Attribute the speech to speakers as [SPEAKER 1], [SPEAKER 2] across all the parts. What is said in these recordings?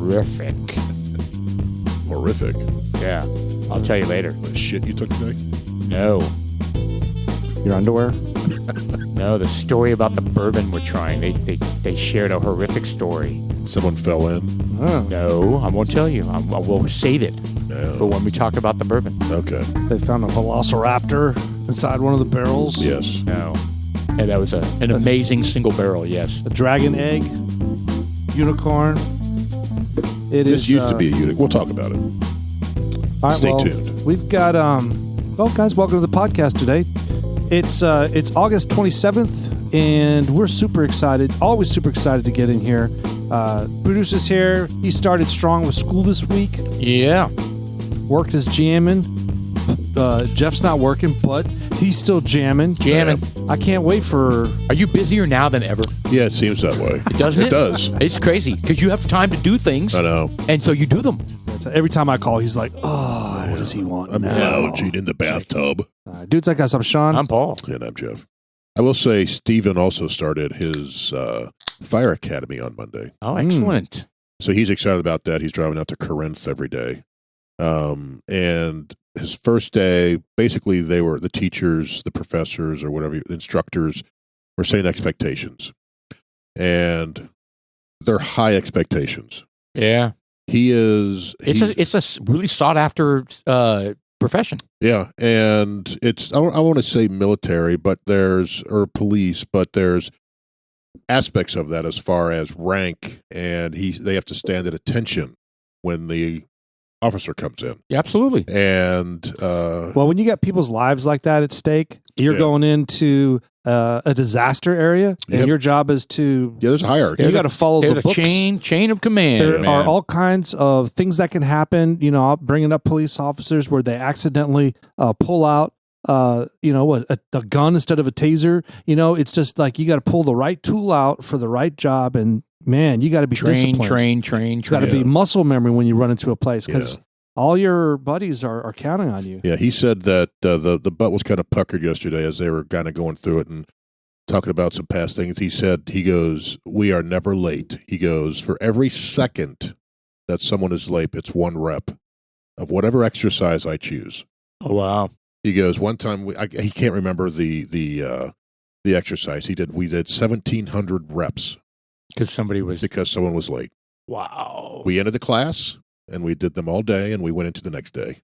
[SPEAKER 1] horrific.
[SPEAKER 2] Horrific.
[SPEAKER 1] Yeah, I'll tell you later.
[SPEAKER 2] The shit you took today?
[SPEAKER 1] No.
[SPEAKER 3] Your underwear?
[SPEAKER 1] No, the story about the bourbon we're trying. They shared a horrific story.
[SPEAKER 2] Someone fell in?
[SPEAKER 3] Oh.
[SPEAKER 1] No, I won't tell you. I will save it for when we talk about the bourbon.
[SPEAKER 2] Okay.
[SPEAKER 3] They found a velociraptor inside one of the barrels.
[SPEAKER 2] Yes.
[SPEAKER 1] No. And that was an amazing single barrel, yes.
[SPEAKER 3] A dragon egg. Unicorn.
[SPEAKER 2] This used to be a unicorn. We'll talk about it.
[SPEAKER 3] All right,
[SPEAKER 2] Stay tuned.
[SPEAKER 3] We've got, well, guys, welcome to the podcast today. It's August 27th, and we're super excited, always super excited to get in here. Producer's here. He started strong with school this week.
[SPEAKER 1] Yeah.
[SPEAKER 3] Work is jamming. Jeff's not working, but he's still jamming. I can't wait for...
[SPEAKER 1] Are you busier now than ever?
[SPEAKER 2] Yeah, it seems that way.
[SPEAKER 1] Doesn't it?
[SPEAKER 2] It does.
[SPEAKER 1] It's crazy because you have time to do things.
[SPEAKER 2] I know.
[SPEAKER 1] And so you do them.
[SPEAKER 3] Every time I call, he's like, oh, what does he want
[SPEAKER 2] I'm
[SPEAKER 3] now?
[SPEAKER 2] lounging in the bathtub.
[SPEAKER 3] Dudes like us, I'm Sean.
[SPEAKER 1] I'm Paul.
[SPEAKER 2] And I'm Jeff. I will say Steven also started his Fire Academy on Monday.
[SPEAKER 1] Oh, excellent.
[SPEAKER 2] So he's excited about that. He's driving out to Corinth every day. And his first day, basically they were the teachers, the professors or whatever, the instructors were setting expectations. And they're high expectations.
[SPEAKER 1] Yeah. It's a really sought after profession.
[SPEAKER 2] Yeah, and it's I want to say military, but or police, but there's aspects of that as far as rank, and they have to stand at attention when the officer comes in.
[SPEAKER 1] Yeah, absolutely.
[SPEAKER 2] And
[SPEAKER 3] well, when you got people's lives like that at stake, you're going into a disaster area, and your job is to
[SPEAKER 2] there's a hierarchy.
[SPEAKER 3] You got to follow the books.
[SPEAKER 1] Chain of command.
[SPEAKER 3] There are all kinds of things that can happen. You know, bringing up police officers where they accidentally pull out, a gun instead of a taser. You know, it's just like you got to pull the right tool out for the right job, and man, you got to be disciplined.
[SPEAKER 1] Train.
[SPEAKER 3] It's got to be muscle memory when you run into a place because all your buddies are counting on you.
[SPEAKER 2] Yeah, he said that the butt was kind of puckered yesterday as they were kind of going through it and talking about some past things. He goes, we are never late. He goes, for every second that someone is late, it's one rep of whatever exercise I choose.
[SPEAKER 1] Oh, wow.
[SPEAKER 2] He goes, one time, he can't remember the exercise. We did 1,700 reps.
[SPEAKER 1] Because
[SPEAKER 2] someone was late.
[SPEAKER 1] Wow.
[SPEAKER 2] We ended the class, and we did them all day, and we went into the next day.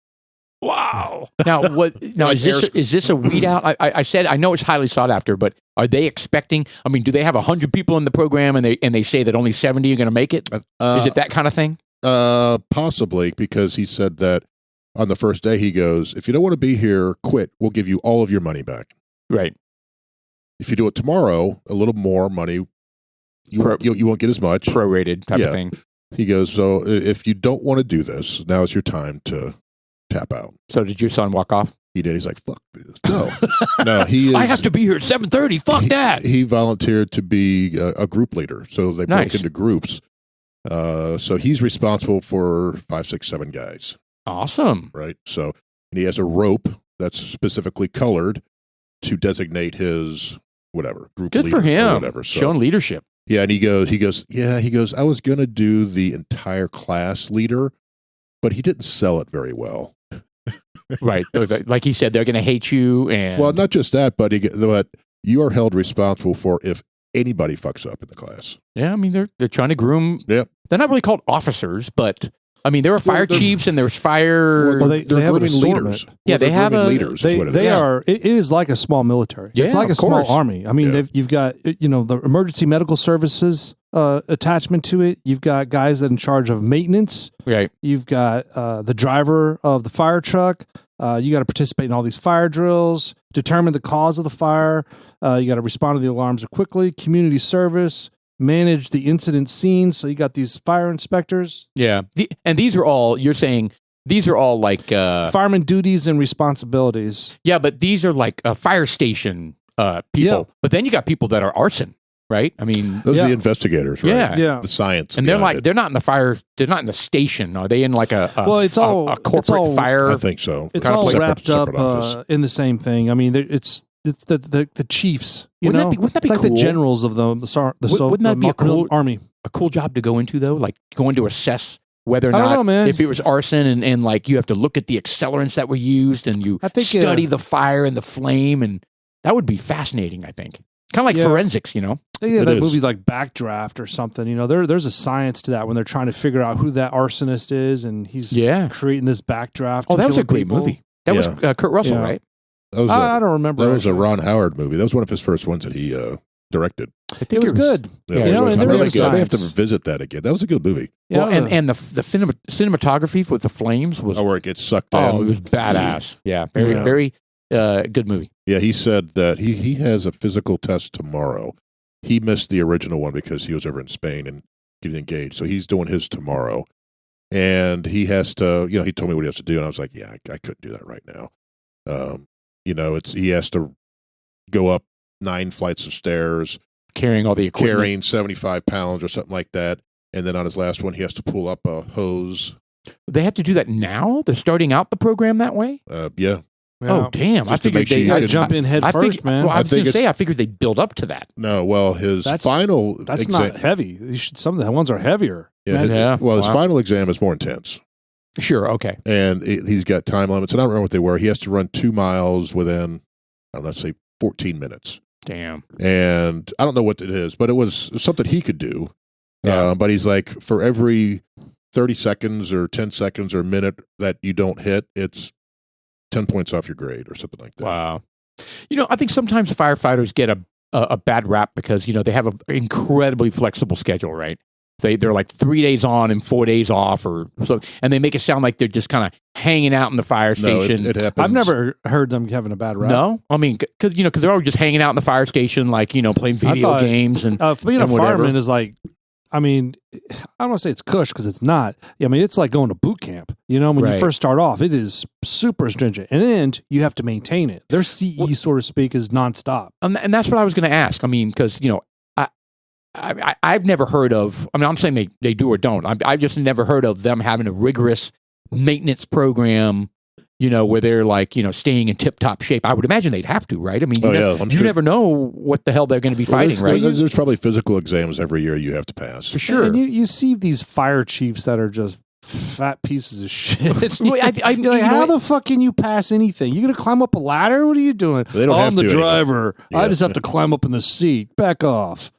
[SPEAKER 1] Wow. Now, is this a weed out? I said, I know it's highly sought after, but are they expecting, do they have 100 people in the program and they say that only 70 are going to make it? Is it that kind of thing?
[SPEAKER 2] Possibly, because he said that on the first day, he goes, if you don't want to be here, quit. We'll give you all of your money back.
[SPEAKER 1] Right.
[SPEAKER 2] If you do it tomorrow, a little more money, you won't get as much.
[SPEAKER 1] Prorated type of thing.
[SPEAKER 2] He goes, so if you don't want to do this, now is your time to tap out.
[SPEAKER 1] So did your son walk off?
[SPEAKER 2] He did. He's like, fuck this. No, he is.
[SPEAKER 1] I have to be here at 7:30. Fuck that.
[SPEAKER 2] He volunteered to be a group leader. So they broke into groups. So he's responsible for 5, 6, 7 guys.
[SPEAKER 1] Awesome.
[SPEAKER 2] Right. So, and he has a rope that's specifically colored to designate his whatever group.
[SPEAKER 1] Good
[SPEAKER 2] leader
[SPEAKER 1] for him.
[SPEAKER 2] Or whatever. So,
[SPEAKER 1] showing leadership.
[SPEAKER 2] Yeah. And he goes, I was going to do the entire class leader, but he didn't sell it very well.
[SPEAKER 1] Right. Like he said, they're going to hate you. And
[SPEAKER 2] well, not just that, but you are held responsible for if anybody fucks up in the class.
[SPEAKER 1] Yeah. They're trying to groom.
[SPEAKER 2] Yeah.
[SPEAKER 1] They're not really called officers, but there are fire chiefs and there's fire.
[SPEAKER 3] Well, they have leaders.
[SPEAKER 1] Yeah, they have
[SPEAKER 2] leaders.
[SPEAKER 3] They are. It is like a small military.
[SPEAKER 1] Yeah,
[SPEAKER 3] it's like a small army. You've got the emergency medical services attachment to it. You've got guys that are in charge of maintenance.
[SPEAKER 1] Right.
[SPEAKER 3] You've got the driver of the fire truck. You got to participate in all these fire drills. Determine the cause of the fire. You got to respond to the alarms quickly. Community service. Manage the incident scene. So you got these fire inspectors.
[SPEAKER 1] Yeah. And these are all, you're saying, these are all like...
[SPEAKER 3] fireman duties and responsibilities.
[SPEAKER 1] Yeah, but these are like fire station people. Yeah. But then you got people that are arson, right?
[SPEAKER 2] Those are the investigators, right?
[SPEAKER 3] Yeah.
[SPEAKER 2] The science.
[SPEAKER 1] And they're not in the fire, they're not in the station. Are they in like a corporate fire?
[SPEAKER 2] I think so.
[SPEAKER 3] It's all wrapped up in the same thing. It's the chiefs,
[SPEAKER 1] Wouldn't that be
[SPEAKER 3] it's like
[SPEAKER 1] cool?
[SPEAKER 3] the generals of the
[SPEAKER 1] Wouldn't that be a cool
[SPEAKER 3] army.
[SPEAKER 1] a cool job to go into though? Like going to assess whether or
[SPEAKER 3] I
[SPEAKER 1] not
[SPEAKER 3] don't know, man.
[SPEAKER 1] if it was arson and like you have to look at the accelerants that were used and you study the fire and the flame, and that would be fascinating, I think. Kind of like forensics, you know?
[SPEAKER 3] Yeah, that movie like Backdraft or something. You know, there's a science to that when they're trying to figure out who that arsonist is, and he's creating this backdraft.
[SPEAKER 1] Oh, that was a great movie. That was Kurt Russell, right?
[SPEAKER 2] That was
[SPEAKER 3] I don't remember.
[SPEAKER 2] That was a Ron Howard movie. That was one of his first ones that he directed.
[SPEAKER 3] I think it was good.
[SPEAKER 2] Yeah,
[SPEAKER 3] you know, and
[SPEAKER 2] I may have to revisit that again. That was a good movie.
[SPEAKER 1] Well, and the cinematography with the flames was
[SPEAKER 2] where it gets sucked in.
[SPEAKER 1] Oh, it was badass. Yeah, very good movie.
[SPEAKER 2] Yeah, he said that he has a physical test tomorrow. He missed the original one because he was over in Spain and getting engaged. So he's doing his tomorrow. And he has to, he told me what he has to do. And I was like, yeah, I couldn't do that right now. He has to go up 9 flights of stairs.
[SPEAKER 1] Carrying all the equipment.
[SPEAKER 2] Carrying 75 pounds or something like that. And then on his last one, he has to pull up a hose.
[SPEAKER 1] They have to do that now? They're starting out the program that way?
[SPEAKER 2] Yeah.
[SPEAKER 1] Oh, damn. I figured
[SPEAKER 3] they jump in head first, man.
[SPEAKER 1] Well, I was going to say, I figured they'd build up to that.
[SPEAKER 2] No, well, that's
[SPEAKER 3] not heavy. Some of the ones are heavier.
[SPEAKER 2] Yeah. His final exam is more intense.
[SPEAKER 1] Sure, okay.
[SPEAKER 2] And he's got time limits, and I don't remember what they were. He has to run 2 miles within, let's say, 14 minutes.
[SPEAKER 1] Damn.
[SPEAKER 2] And I don't know what it is, but it was something he could do. Yeah. But he's like, for every 30 seconds or 10 seconds or a minute that you don't hit, it's 10 points off your grade or something like that.
[SPEAKER 1] Wow. I think sometimes firefighters get a bad rap because, they have an incredibly flexible schedule, right? They're like 3 days on and 4 days off or so, and they make it sound like they're just kind of hanging out in the fire station.
[SPEAKER 2] It happens.
[SPEAKER 3] I've never heard them having a bad rap.
[SPEAKER 1] No? I mean, because they're all just hanging out in the fire station, like, playing video games and
[SPEAKER 3] being a fireman is like, I mean, I don't want to say it's cush because it's not. I mean, it's like going to boot camp. When you first start off, it is super stringent. And then you have to maintain it. Their CE, so to speak, is nonstop.
[SPEAKER 1] And that's what I was going to ask. I mean, because, I've never heard of, I'm saying they do or don't. I've just never heard of them having a rigorous maintenance program, where they're like, staying in tip-top shape. I would imagine they'd have to, right? I mean, you never know what the hell they're going to be fighting, right?
[SPEAKER 2] There's probably physical exams every year you have to pass.
[SPEAKER 1] For sure.
[SPEAKER 3] And you see these fire chiefs that are just fat pieces of shit.
[SPEAKER 1] Well,
[SPEAKER 3] You're like, how the fuck can you pass anything? You gonna climb up a ladder? What are you doing?
[SPEAKER 2] They don't
[SPEAKER 3] I'm
[SPEAKER 2] have
[SPEAKER 3] the driver.
[SPEAKER 2] Yeah.
[SPEAKER 3] I just have to climb up in the seat. Back off.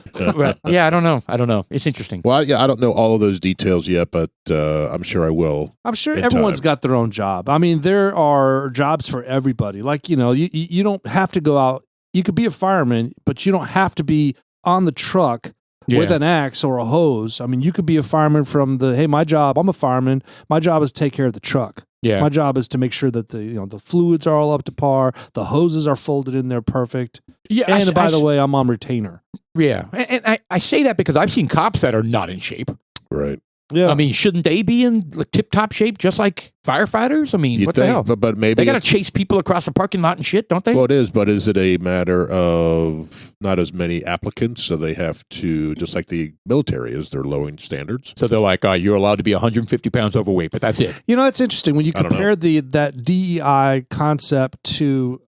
[SPEAKER 1] Yeah, I don't know. It's interesting.
[SPEAKER 2] Well, I don't know all of those details yet, but I'm sure I will.
[SPEAKER 3] I'm sure everyone's got their own job. I mean, there are jobs for everybody. Like, you don't have to go out. You could be a fireman, but you don't have to be on the truck with an axe or a hose. I mean, you could be a fireman from I'm a fireman. My job is to take care of the truck.
[SPEAKER 1] Yeah.
[SPEAKER 3] My job is to make sure that the fluids are all up to par, the hoses are folded in there perfect. Yeah. And by the way, I'm on retainer.
[SPEAKER 1] Yeah. And I say that because I've seen cops that are not in shape.
[SPEAKER 2] Right.
[SPEAKER 1] Yeah. I mean, shouldn't they be in tip-top shape just like firefighters? I mean, the hell?
[SPEAKER 2] But maybe
[SPEAKER 1] they got to chase people across the parking lot and shit, don't they?
[SPEAKER 2] Well, it is, but is it a matter of not as many applicants, so they have to, just like the military is, they're lowering standards?
[SPEAKER 1] So they're like, you're allowed to be 150 pounds overweight, but that's it.
[SPEAKER 3] That's interesting. When you compare that DEI concept to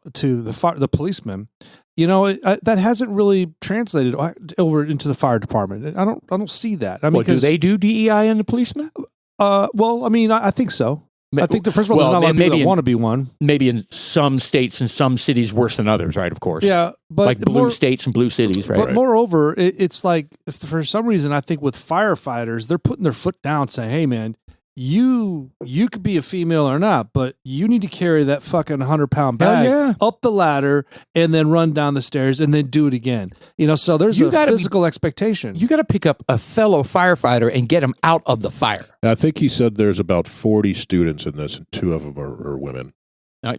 [SPEAKER 3] the policeman, that hasn't really translated over into the fire department. I don't see that. I mean,
[SPEAKER 1] do they do DEI in the policemen?
[SPEAKER 3] Well, I mean, I think so. I think first of all, there's not a lot of people that want to be one.
[SPEAKER 1] Maybe in some states and some cities worse than others, right? Of course.
[SPEAKER 3] Yeah, but
[SPEAKER 1] like blue states and blue cities, right?
[SPEAKER 3] But moreover, it's like for some reason, I think with firefighters, they're putting their foot down, saying, "Hey, man, you could be a female or not, but you need to carry that fucking 100-pound bag up the ladder and then run down the stairs and then do it again." So there's a physical expectation.
[SPEAKER 1] You got to pick up a fellow firefighter and get him out of the fire.
[SPEAKER 2] I think he said there's about 40 students in this, and 2 of them are women.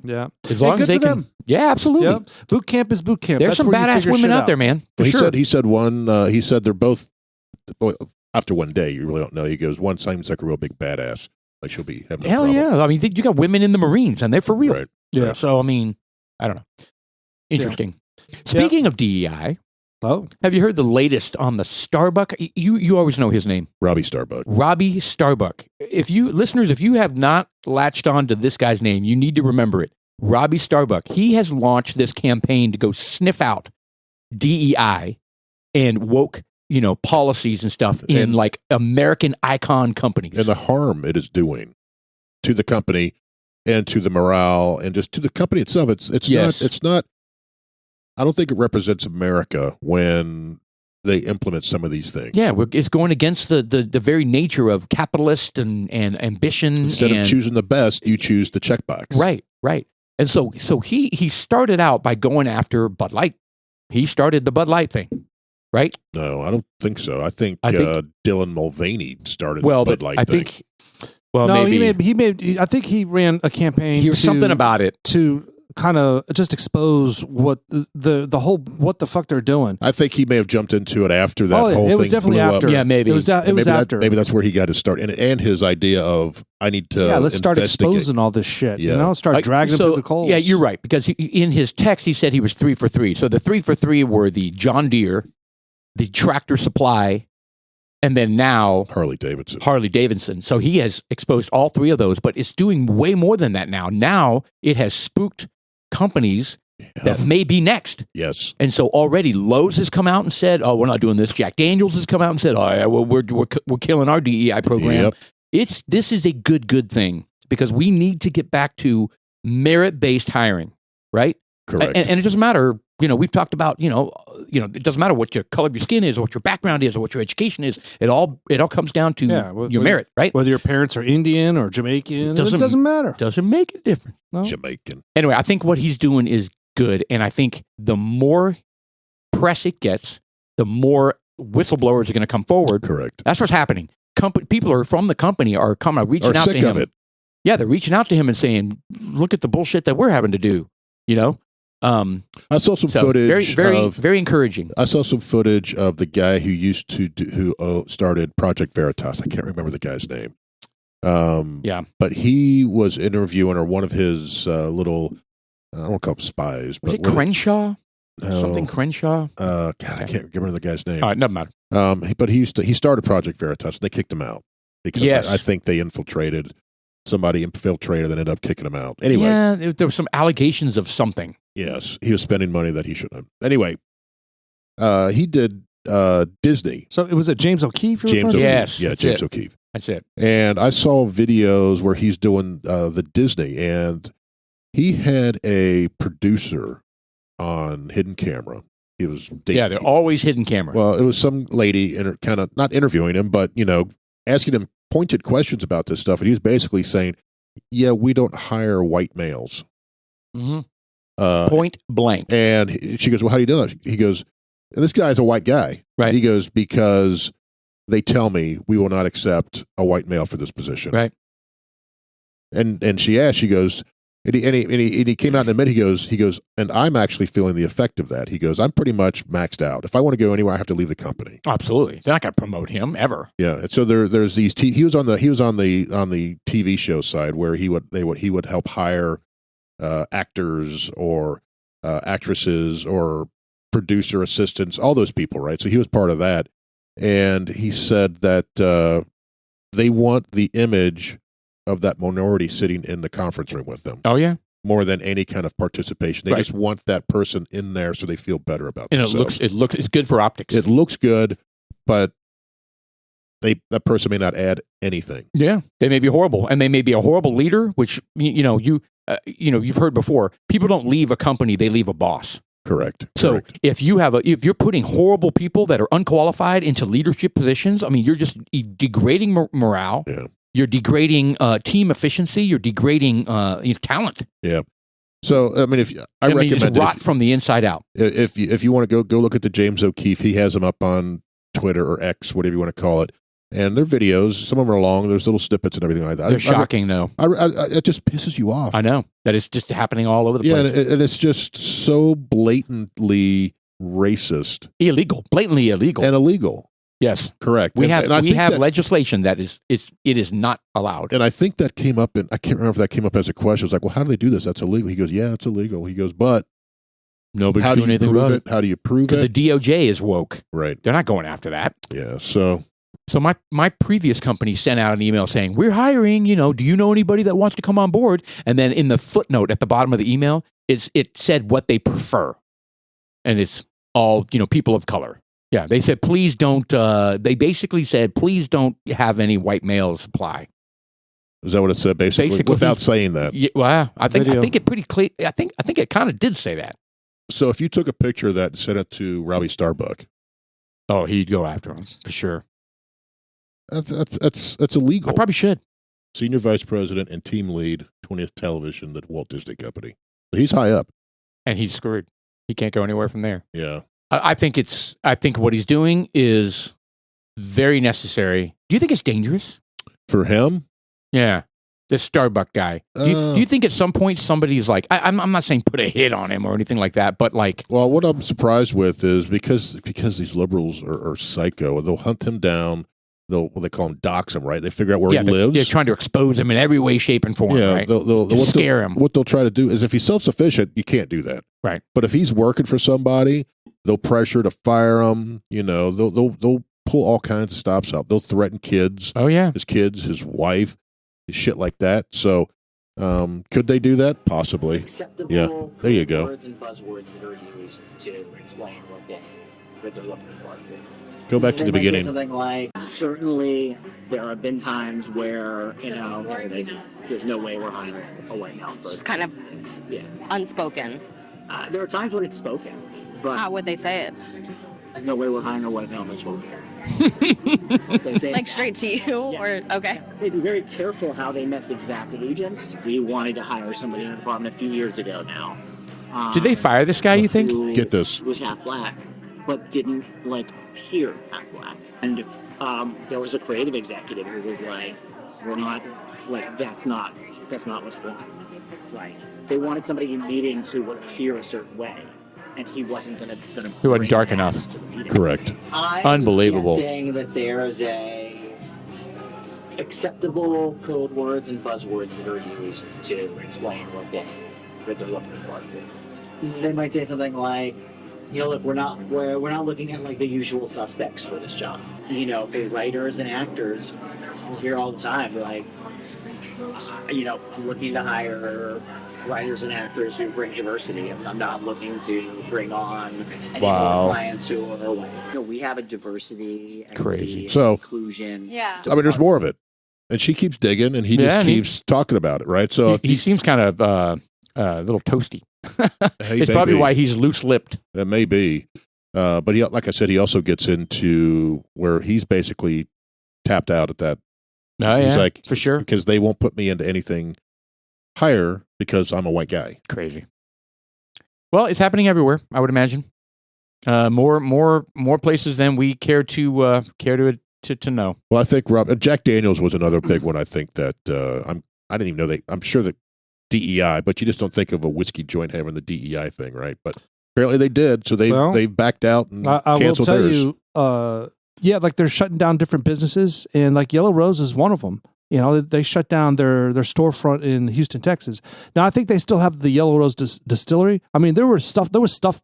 [SPEAKER 3] Yeah,
[SPEAKER 1] as long as they can. Yeah, absolutely.
[SPEAKER 3] Yep. Boot camp is boot camp.
[SPEAKER 1] There's some badass women out there, man.
[SPEAKER 2] He said they're both. After one day, you really don't know. He goes, one seems like a real big badass. Like she'll be having a problem.
[SPEAKER 1] Yeah. I mean, you got women in the Marines, and they're for real.
[SPEAKER 2] Right.
[SPEAKER 3] Yeah.
[SPEAKER 1] So, I mean, I don't know. Interesting. Yeah. Speaking of DEI, have you heard the latest on the Starbuck? You always know his name.
[SPEAKER 2] Robbie Starbuck.
[SPEAKER 1] Robbie Starbuck. If you have not latched on to this guy's name, you need to remember it. Robbie Starbuck. He has launched this campaign to go sniff out DEI and woke policies and stuff in like American icon companies.
[SPEAKER 2] And the harm it is doing to the company and to the morale and just to the company itself. It's not, I don't think it represents America when they implement some of these things.
[SPEAKER 1] Yeah, it's going against the very nature of capitalist and ambition.
[SPEAKER 2] Instead of choosing the best, you choose the checkbox.
[SPEAKER 1] Right. And so he started out by going after Bud Light. He started the Bud Light thing, right?
[SPEAKER 2] No, I don't think so. I think Dylan Mulvaney started the Bud Light thing.
[SPEAKER 3] I think he ran a campaign.
[SPEAKER 1] Here's something about it
[SPEAKER 3] to kind of just expose what the whole what the fuck they're doing.
[SPEAKER 2] I think he may have jumped into it after that whole thing.
[SPEAKER 3] It was definitely after.
[SPEAKER 2] Up.
[SPEAKER 3] Yeah, maybe it was after.
[SPEAKER 2] Maybe that's where he got to start, and his idea of I need to
[SPEAKER 3] let's start exposing all this shit.
[SPEAKER 2] Yeah.
[SPEAKER 3] Start dragging them through the coals.
[SPEAKER 1] Yeah, you're right, because in his text he said he was 3 for 3. So the 3 for 3 were the John Deere, the Tractor Supply, and then now
[SPEAKER 2] Harley Davidson. So he has exposed all 3 of those, but it's doing way more than that now. Now it has spooked companies that may be next. Yes.
[SPEAKER 1] And so already Lowe's has come out and said, "Oh, we're not doing this." Jack Daniels has come out and said, "Oh, yeah, we're killing our DEI program." Yep. This is a good thing because we need to get back to merit-based hiring, right?
[SPEAKER 2] Correct.
[SPEAKER 1] And it doesn't matter. We've talked about, it doesn't matter what your color of your skin is or what your background is or what your education is. It all comes down to your merit, right?
[SPEAKER 3] Whether your parents are Indian or Jamaican, it doesn't matter.
[SPEAKER 1] Doesn't make a difference.
[SPEAKER 3] No?
[SPEAKER 2] Jamaican.
[SPEAKER 1] Anyway, I think what he's doing is good. And I think the more press it gets, the more whistleblowers are going to come forward.
[SPEAKER 2] Correct.
[SPEAKER 1] That's what's happening. People from the company are reaching out to him.
[SPEAKER 2] Of it.
[SPEAKER 1] Yeah, they're reaching out to him and saying, "Look at the bullshit that we're having to do."
[SPEAKER 2] I saw some footage.
[SPEAKER 1] Very encouraging.
[SPEAKER 2] I saw some footage of the guy who started Project Veritas. I can't remember the guy's name. But he was interviewing or one of his little, I don't want to call them spies.
[SPEAKER 1] Was it Crenshaw?
[SPEAKER 2] No.
[SPEAKER 1] Something Crenshaw?
[SPEAKER 2] I can't remember the guy's name.
[SPEAKER 1] All right, doesn't matter.
[SPEAKER 2] But he started Project Veritas and they kicked him out because I think they infiltrated. Somebody infiltrated and ended up kicking him out. Anyway.
[SPEAKER 1] Yeah, there were some allegations of something.
[SPEAKER 2] Yes, he was spending money that he shouldn't have. Anyway, he did Disney.
[SPEAKER 3] So it was James O'Keefe?
[SPEAKER 2] James O'Keefe.
[SPEAKER 1] Yes,
[SPEAKER 2] yeah, James O'Keefe.
[SPEAKER 1] That's it.
[SPEAKER 2] And I saw videos where he's doing the Disney, and he had a producer on hidden camera. He was dating.
[SPEAKER 1] Yeah, they're always hidden camera.
[SPEAKER 2] Well, it was some lady kind of not interviewing him, but asking him pointed questions about this stuff, and he was basically saying, "Yeah, we don't hire white males."
[SPEAKER 1] Mm-hmm. Point blank.
[SPEAKER 2] And she goes, "Well, how do you do that?" He goes, and this guy's a white guy.
[SPEAKER 1] Right.
[SPEAKER 2] He goes, "Because they tell me we will not accept a white male for this position."
[SPEAKER 1] Right.
[SPEAKER 2] And she asked, she goes, and he came out in a minute, he goes, and I'm actually feeling the effect of that. He goes, I'm pretty much maxed out. If I want to go anywhere, I have to leave the company.
[SPEAKER 1] Absolutely. They're not going to promote him ever.
[SPEAKER 2] Yeah. And so there's these, he was on the TV show side where he would help hire actors or actresses or producer assistants, all those people, right? So he was part of that. And he said that they want the image of that minority sitting in the conference room with them.
[SPEAKER 1] Oh, yeah.
[SPEAKER 2] More than any kind of participation. They just want that person in there so they feel better about themselves.
[SPEAKER 1] And it's good for optics.
[SPEAKER 2] It looks good, but that person may not add anything.
[SPEAKER 1] Yeah. They may be horrible, and they may be a horrible leader, which, you've heard before. People don't leave a company, they leave a boss.
[SPEAKER 2] Correct.
[SPEAKER 1] So if you're putting horrible people that are unqualified into leadership positions, I mean, you're just degrading morale.
[SPEAKER 2] Yeah.
[SPEAKER 1] You're degrading team efficiency. You're degrading talent.
[SPEAKER 2] Yeah. So I mean, I recommend
[SPEAKER 1] rot from the inside out.
[SPEAKER 2] If you want to go look at the James O'Keefe, he has them up on Twitter or X, whatever you want to call it, and they're videos. Some of them are long. There's little snippets and everything like that.
[SPEAKER 1] They're shocking, though.
[SPEAKER 2] It just pisses you off.
[SPEAKER 1] I know that it's just happening all over the place.
[SPEAKER 2] Yeah, and it's just so blatantly racist,
[SPEAKER 1] blatantly illegal,
[SPEAKER 2] and illegal.
[SPEAKER 1] Yes,
[SPEAKER 2] correct.
[SPEAKER 1] We have legislation that it is not allowed.
[SPEAKER 2] And I think that came up I can't remember if that came up as a question. It was like, well, how do they do this? That's illegal. He goes, yeah, it's illegal. He goes, but
[SPEAKER 1] nobody's doing anything about it.
[SPEAKER 2] How do you prove it?
[SPEAKER 1] The DOJ is woke.
[SPEAKER 2] Right.
[SPEAKER 1] They're not going after that.
[SPEAKER 2] Yeah. So
[SPEAKER 1] my previous company sent out an email saying, we're hiring, do you know anybody that wants to come on board? And then in the footnote at the bottom of the email, it said what they prefer. And it's all, people of color. Yeah, they said, please don't, they basically said, please don't have any white males apply.
[SPEAKER 2] Is that what it said, basically without saying that?
[SPEAKER 1] Yeah, well, I think it pretty clear. I think it kind of did say that.
[SPEAKER 2] So if you took a picture of that and sent it to Robbie Starbuck.
[SPEAKER 1] Oh, he'd go after him, for sure.
[SPEAKER 2] That's illegal.
[SPEAKER 1] I probably should.
[SPEAKER 2] Senior Vice President and Team Lead, 20th Television, the Walt Disney Company. So he's high up.
[SPEAKER 1] And he's screwed. He can't go anywhere from there.
[SPEAKER 2] Yeah.
[SPEAKER 1] I think what he's doing is very necessary. Do you think it's dangerous?
[SPEAKER 2] For him?
[SPEAKER 1] Yeah. This Starbuck guy. Do you think at some point somebody's like, I'm not saying put a hit on him or anything like that, but like.
[SPEAKER 2] Well, what I'm surprised with is because these liberals are psycho, they'll hunt him down. They call him dox him, right? They figure out where he lives.
[SPEAKER 1] They're trying to expose him in every way, shape, and form.
[SPEAKER 2] Yeah,
[SPEAKER 1] right?
[SPEAKER 2] they'll
[SPEAKER 1] scare him.
[SPEAKER 2] What they'll try to do is, if he's self-sufficient, you can't do that,
[SPEAKER 1] right?
[SPEAKER 2] But if he's working for somebody, they'll pressure to fire him. You know, they'll pull all kinds of stops out. They'll threaten kids.
[SPEAKER 1] Oh yeah,
[SPEAKER 2] his kids, his wife, shit like that. So, could they do that? Possibly.
[SPEAKER 4] Acceptable.
[SPEAKER 2] Yeah, there you go.
[SPEAKER 4] Words and buzzwords that are used to explain what they're looking for.
[SPEAKER 2] Go back to the beginning.
[SPEAKER 4] Something like, certainly there have been times where, there's no way we're hiring a white male person.
[SPEAKER 5] Just kind of unspoken.
[SPEAKER 4] There are times when it's spoken, but
[SPEAKER 5] how would they say it?
[SPEAKER 4] There's no way we're hiring a white male person.
[SPEAKER 5] Like straight to you?
[SPEAKER 4] Yeah.
[SPEAKER 5] Or okay.
[SPEAKER 4] They'd be very careful how they message that to agents. We wanted to hire somebody in the department a few years ago now.
[SPEAKER 1] Did they fire this guy, you think?
[SPEAKER 2] Get this.
[SPEAKER 4] Who was half black, but didn't appear half black. And there was a creative executive who was like, we're not, that's not what's going on. Like, they wanted somebody in meetings who would appear a certain way, and he wasn't gonna
[SPEAKER 1] he wasn't dark enough.
[SPEAKER 2] Correct.
[SPEAKER 1] Unbelievable.
[SPEAKER 4] I'm saying that there's a acceptable code words and buzzwords that are used to explain what they're looking for. They might say something like, look, we're not looking at the usual suspects for this job. For writers and actors, we hear all the time, looking to hire writers and actors who bring diversity. I'm not looking to bring on any clients who are white. We have a diversity, equity, inclusion.
[SPEAKER 5] Yeah.
[SPEAKER 2] I mean, there's more of it, and she keeps digging, and he just keeps talking about it, right? So
[SPEAKER 1] he seems kind of a little toasty. It's probably why he's loose-lipped.
[SPEAKER 2] That may be. But he, like I said, he also gets into where he's basically tapped out at that.
[SPEAKER 1] Oh,
[SPEAKER 2] he's like,
[SPEAKER 1] for sure.
[SPEAKER 2] Because they won't put me into anything higher because I'm a white guy.
[SPEAKER 1] Crazy. Well, it's happening everywhere, I would imagine. More places than we care to know.
[SPEAKER 2] Well, I think Jack Daniels was another big one. I think that I didn't even know I'm sure that DEI, but you just don't think of a whiskey joint having the DEI thing, right? But apparently they did, so they backed out and canceled theirs.
[SPEAKER 3] I will tell you, they're shutting down different businesses, and Yellow Rose is one of them. They shut down their storefront in Houston, Texas. Now, I think they still have the Yellow Rose distillery. I mean, there was stuff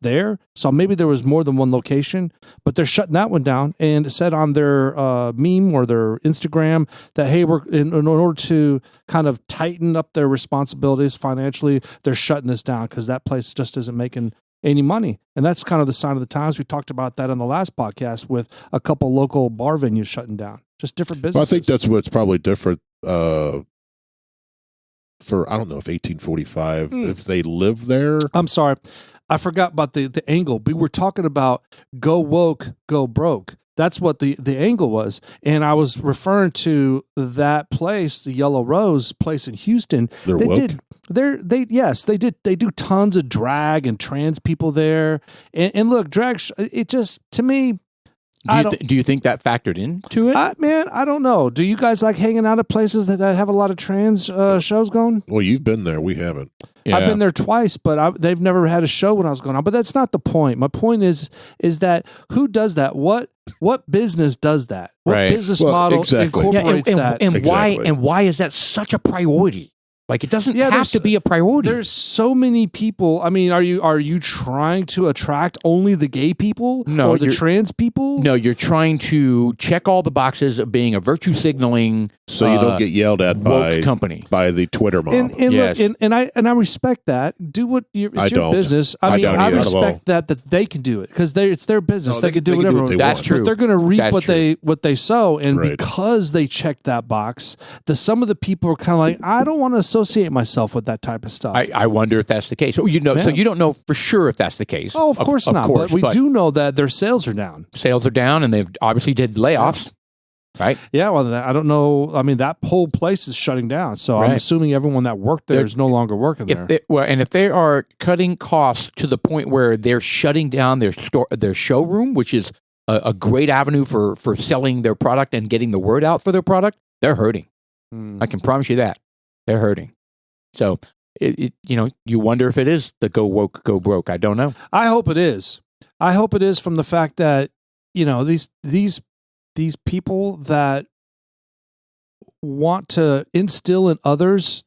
[SPEAKER 3] there, so maybe there was more than one location, but they're shutting that one down. And it said on their meme or their Instagram that, hey, we're in order to kind of tighten up their responsibilities financially, they're shutting this down because that place just isn't making any money. And that's kind of the sign of the times. We talked about that on the last podcast with a couple local bar venues shutting down. Just different businesses.
[SPEAKER 2] Well, I think that's what's probably different for, I don't know if 1845, if they live there.
[SPEAKER 3] I'm sorry. I forgot about the angle. We were talking about go woke, go broke. That's what the angle was. And I was referring to that place, the Yellow Rose place in Houston.
[SPEAKER 2] They're woke?
[SPEAKER 3] They do tons of drag and trans people there. And look, drag, it just, to me,
[SPEAKER 1] do you think that factored into it?
[SPEAKER 3] I don't know. Do you guys like hanging out at places that have a lot of trans shows going?
[SPEAKER 2] Well, you've been there. We haven't.
[SPEAKER 3] Yeah. I've been there twice, but they've never had a show when I was going on. But that's not the point. My point is that who does that? What business does that? What business model incorporates that?
[SPEAKER 1] And why is that such a priority? Like it doesn't have to be a priority.
[SPEAKER 3] There's so many people. I mean, are you trying to attract only the gay people or the trans people?
[SPEAKER 1] No, you're trying to check all the boxes of being a virtue signaling.
[SPEAKER 2] So you don't get yelled at by the Twitter mob.
[SPEAKER 3] And look, and I respect that. Do what it's your business. I mean, I respect that they can do it because it's their business. They can do whatever.
[SPEAKER 1] That's true.
[SPEAKER 3] But they're going to reap what they sow, and because they checked that box, some of the people are kind of like, I don't want to associate myself with that type of stuff.
[SPEAKER 1] I wonder if that's the case. So you don't know for sure if that's the case.
[SPEAKER 3] Oh, of course not. But we do know that their sales are down.
[SPEAKER 1] Sales are down, and they've obviously did layoffs. Right?
[SPEAKER 3] Yeah, well, I don't know. I mean, that whole place is shutting down. So I'm assuming everyone that worked there is no longer working there.
[SPEAKER 1] And if they are cutting costs to the point where they're shutting down their showroom, which is a great avenue for selling their product and getting the word out for their product, they're hurting. I can promise you that. They're hurting. So, you wonder if it is the go woke, go broke. I don't know.
[SPEAKER 3] I hope it is. I hope it is from the fact that, these people that want to instill in others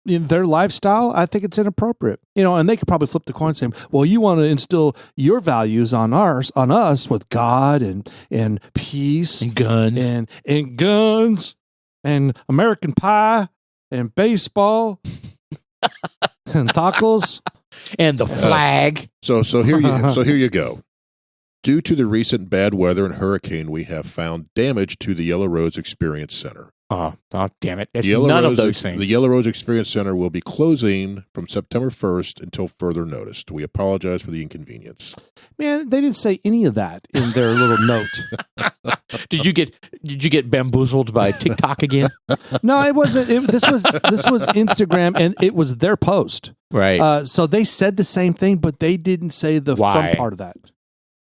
[SPEAKER 3] in their lifestyle, I think it's inappropriate. And they could probably flip the coin saying, well, you want to instill your values on us with God and peace
[SPEAKER 1] and guns
[SPEAKER 3] and guns and American pie and baseball and tacos
[SPEAKER 1] and the flag.
[SPEAKER 2] So here you go. Due to the recent bad weather and hurricane, we have found damage to the Yellow Rose Experience Center.
[SPEAKER 1] Oh damn it. It's none of those things.
[SPEAKER 2] The Yellow Rose Experience Center will be closing from September 1st until further notice. We apologize for the inconvenience.
[SPEAKER 3] Man, they didn't say any of that in their little note.
[SPEAKER 1] Did you get bamboozled by TikTok again?
[SPEAKER 3] No, it wasn't. This was Instagram, and it was their post.
[SPEAKER 1] Right.
[SPEAKER 3] So they said the same thing, but they didn't say the fun part of that.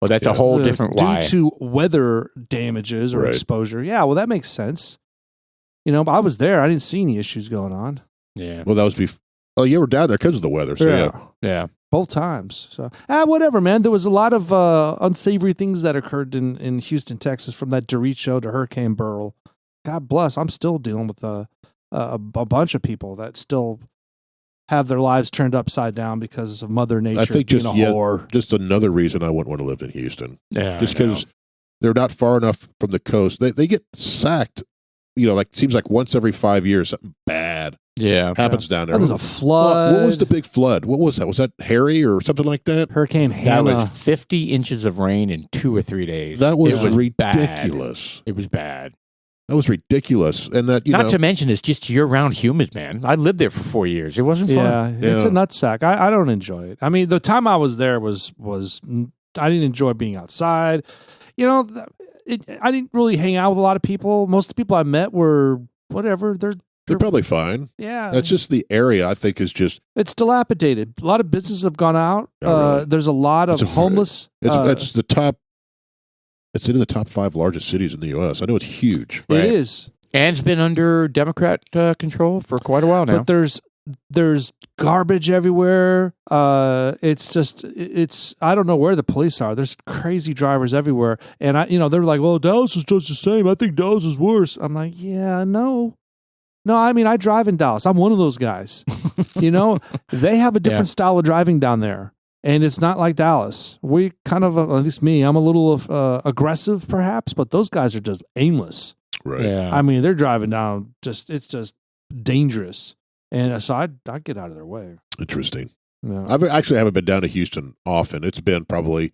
[SPEAKER 1] Well, that's a whole different why.
[SPEAKER 3] Due to weather damages or exposure. Yeah, well, that makes sense. But I was there. I didn't see any issues going on.
[SPEAKER 1] Yeah.
[SPEAKER 2] Well, that was Oh, you were down there because of the weather. So
[SPEAKER 1] yeah.
[SPEAKER 3] Both times. So whatever, man. There was a lot of unsavory things that occurred in Houston, Texas, from that derecho to Hurricane Beryl. God bless. I'm still dealing with a bunch of people that still have their lives turned upside down because of Mother Nature.
[SPEAKER 2] I think
[SPEAKER 3] being a whore.
[SPEAKER 2] Just another reason I wouldn't want to live in Houston.
[SPEAKER 1] Yeah,
[SPEAKER 2] just because they're not far enough from the coast. They get sacked. Seems like once every 5 years, something bad happens down there.
[SPEAKER 3] There's a flood.
[SPEAKER 2] What was the big flood? What was that? Was that Harry or something like that?
[SPEAKER 3] Hurricane Hannah.
[SPEAKER 1] That was 50 inches of rain in 2 or 3 days.
[SPEAKER 2] That was ridiculous.
[SPEAKER 1] Bad. It was bad.
[SPEAKER 2] That was ridiculous. And that,
[SPEAKER 1] Not to mention, it's just year-round humid, man. I lived there for 4 years. It wasn't fun.
[SPEAKER 3] Yeah, it's a nutsack. I don't enjoy it. I mean, the time I was there was I didn't enjoy being outside. I didn't really hang out with a lot of people. Most of the people I met were whatever. They're
[SPEAKER 2] probably fine.
[SPEAKER 3] Yeah.
[SPEAKER 2] That's just the area, I think, is just...
[SPEAKER 3] It's dilapidated. A lot of businesses have gone out. Really. There's a lot of homeless...
[SPEAKER 2] It's the top... It's in the top 5 largest cities in the U.S. I know it's huge.
[SPEAKER 3] Right? It is.
[SPEAKER 1] And it's been under Democrat control for quite a while now.
[SPEAKER 3] But there's garbage everywhere. It's I don't know where the police are. There's crazy drivers everywhere. And they're like, well, Dallas is just the same. I think Dallas is worse. I'm like, yeah, no. No, I mean, I drive in Dallas. I'm one of those guys. They have a different style of driving down there. And it's not like Dallas. We kind of, at least me, I'm a little aggressive perhaps, but those guys are just aimless.
[SPEAKER 2] Right.
[SPEAKER 1] Yeah.
[SPEAKER 3] I mean, they're driving down, it's just dangerous. And so I'd get out of their way.
[SPEAKER 2] Interesting.
[SPEAKER 3] Yeah.
[SPEAKER 2] I haven't been down to Houston often. It's been probably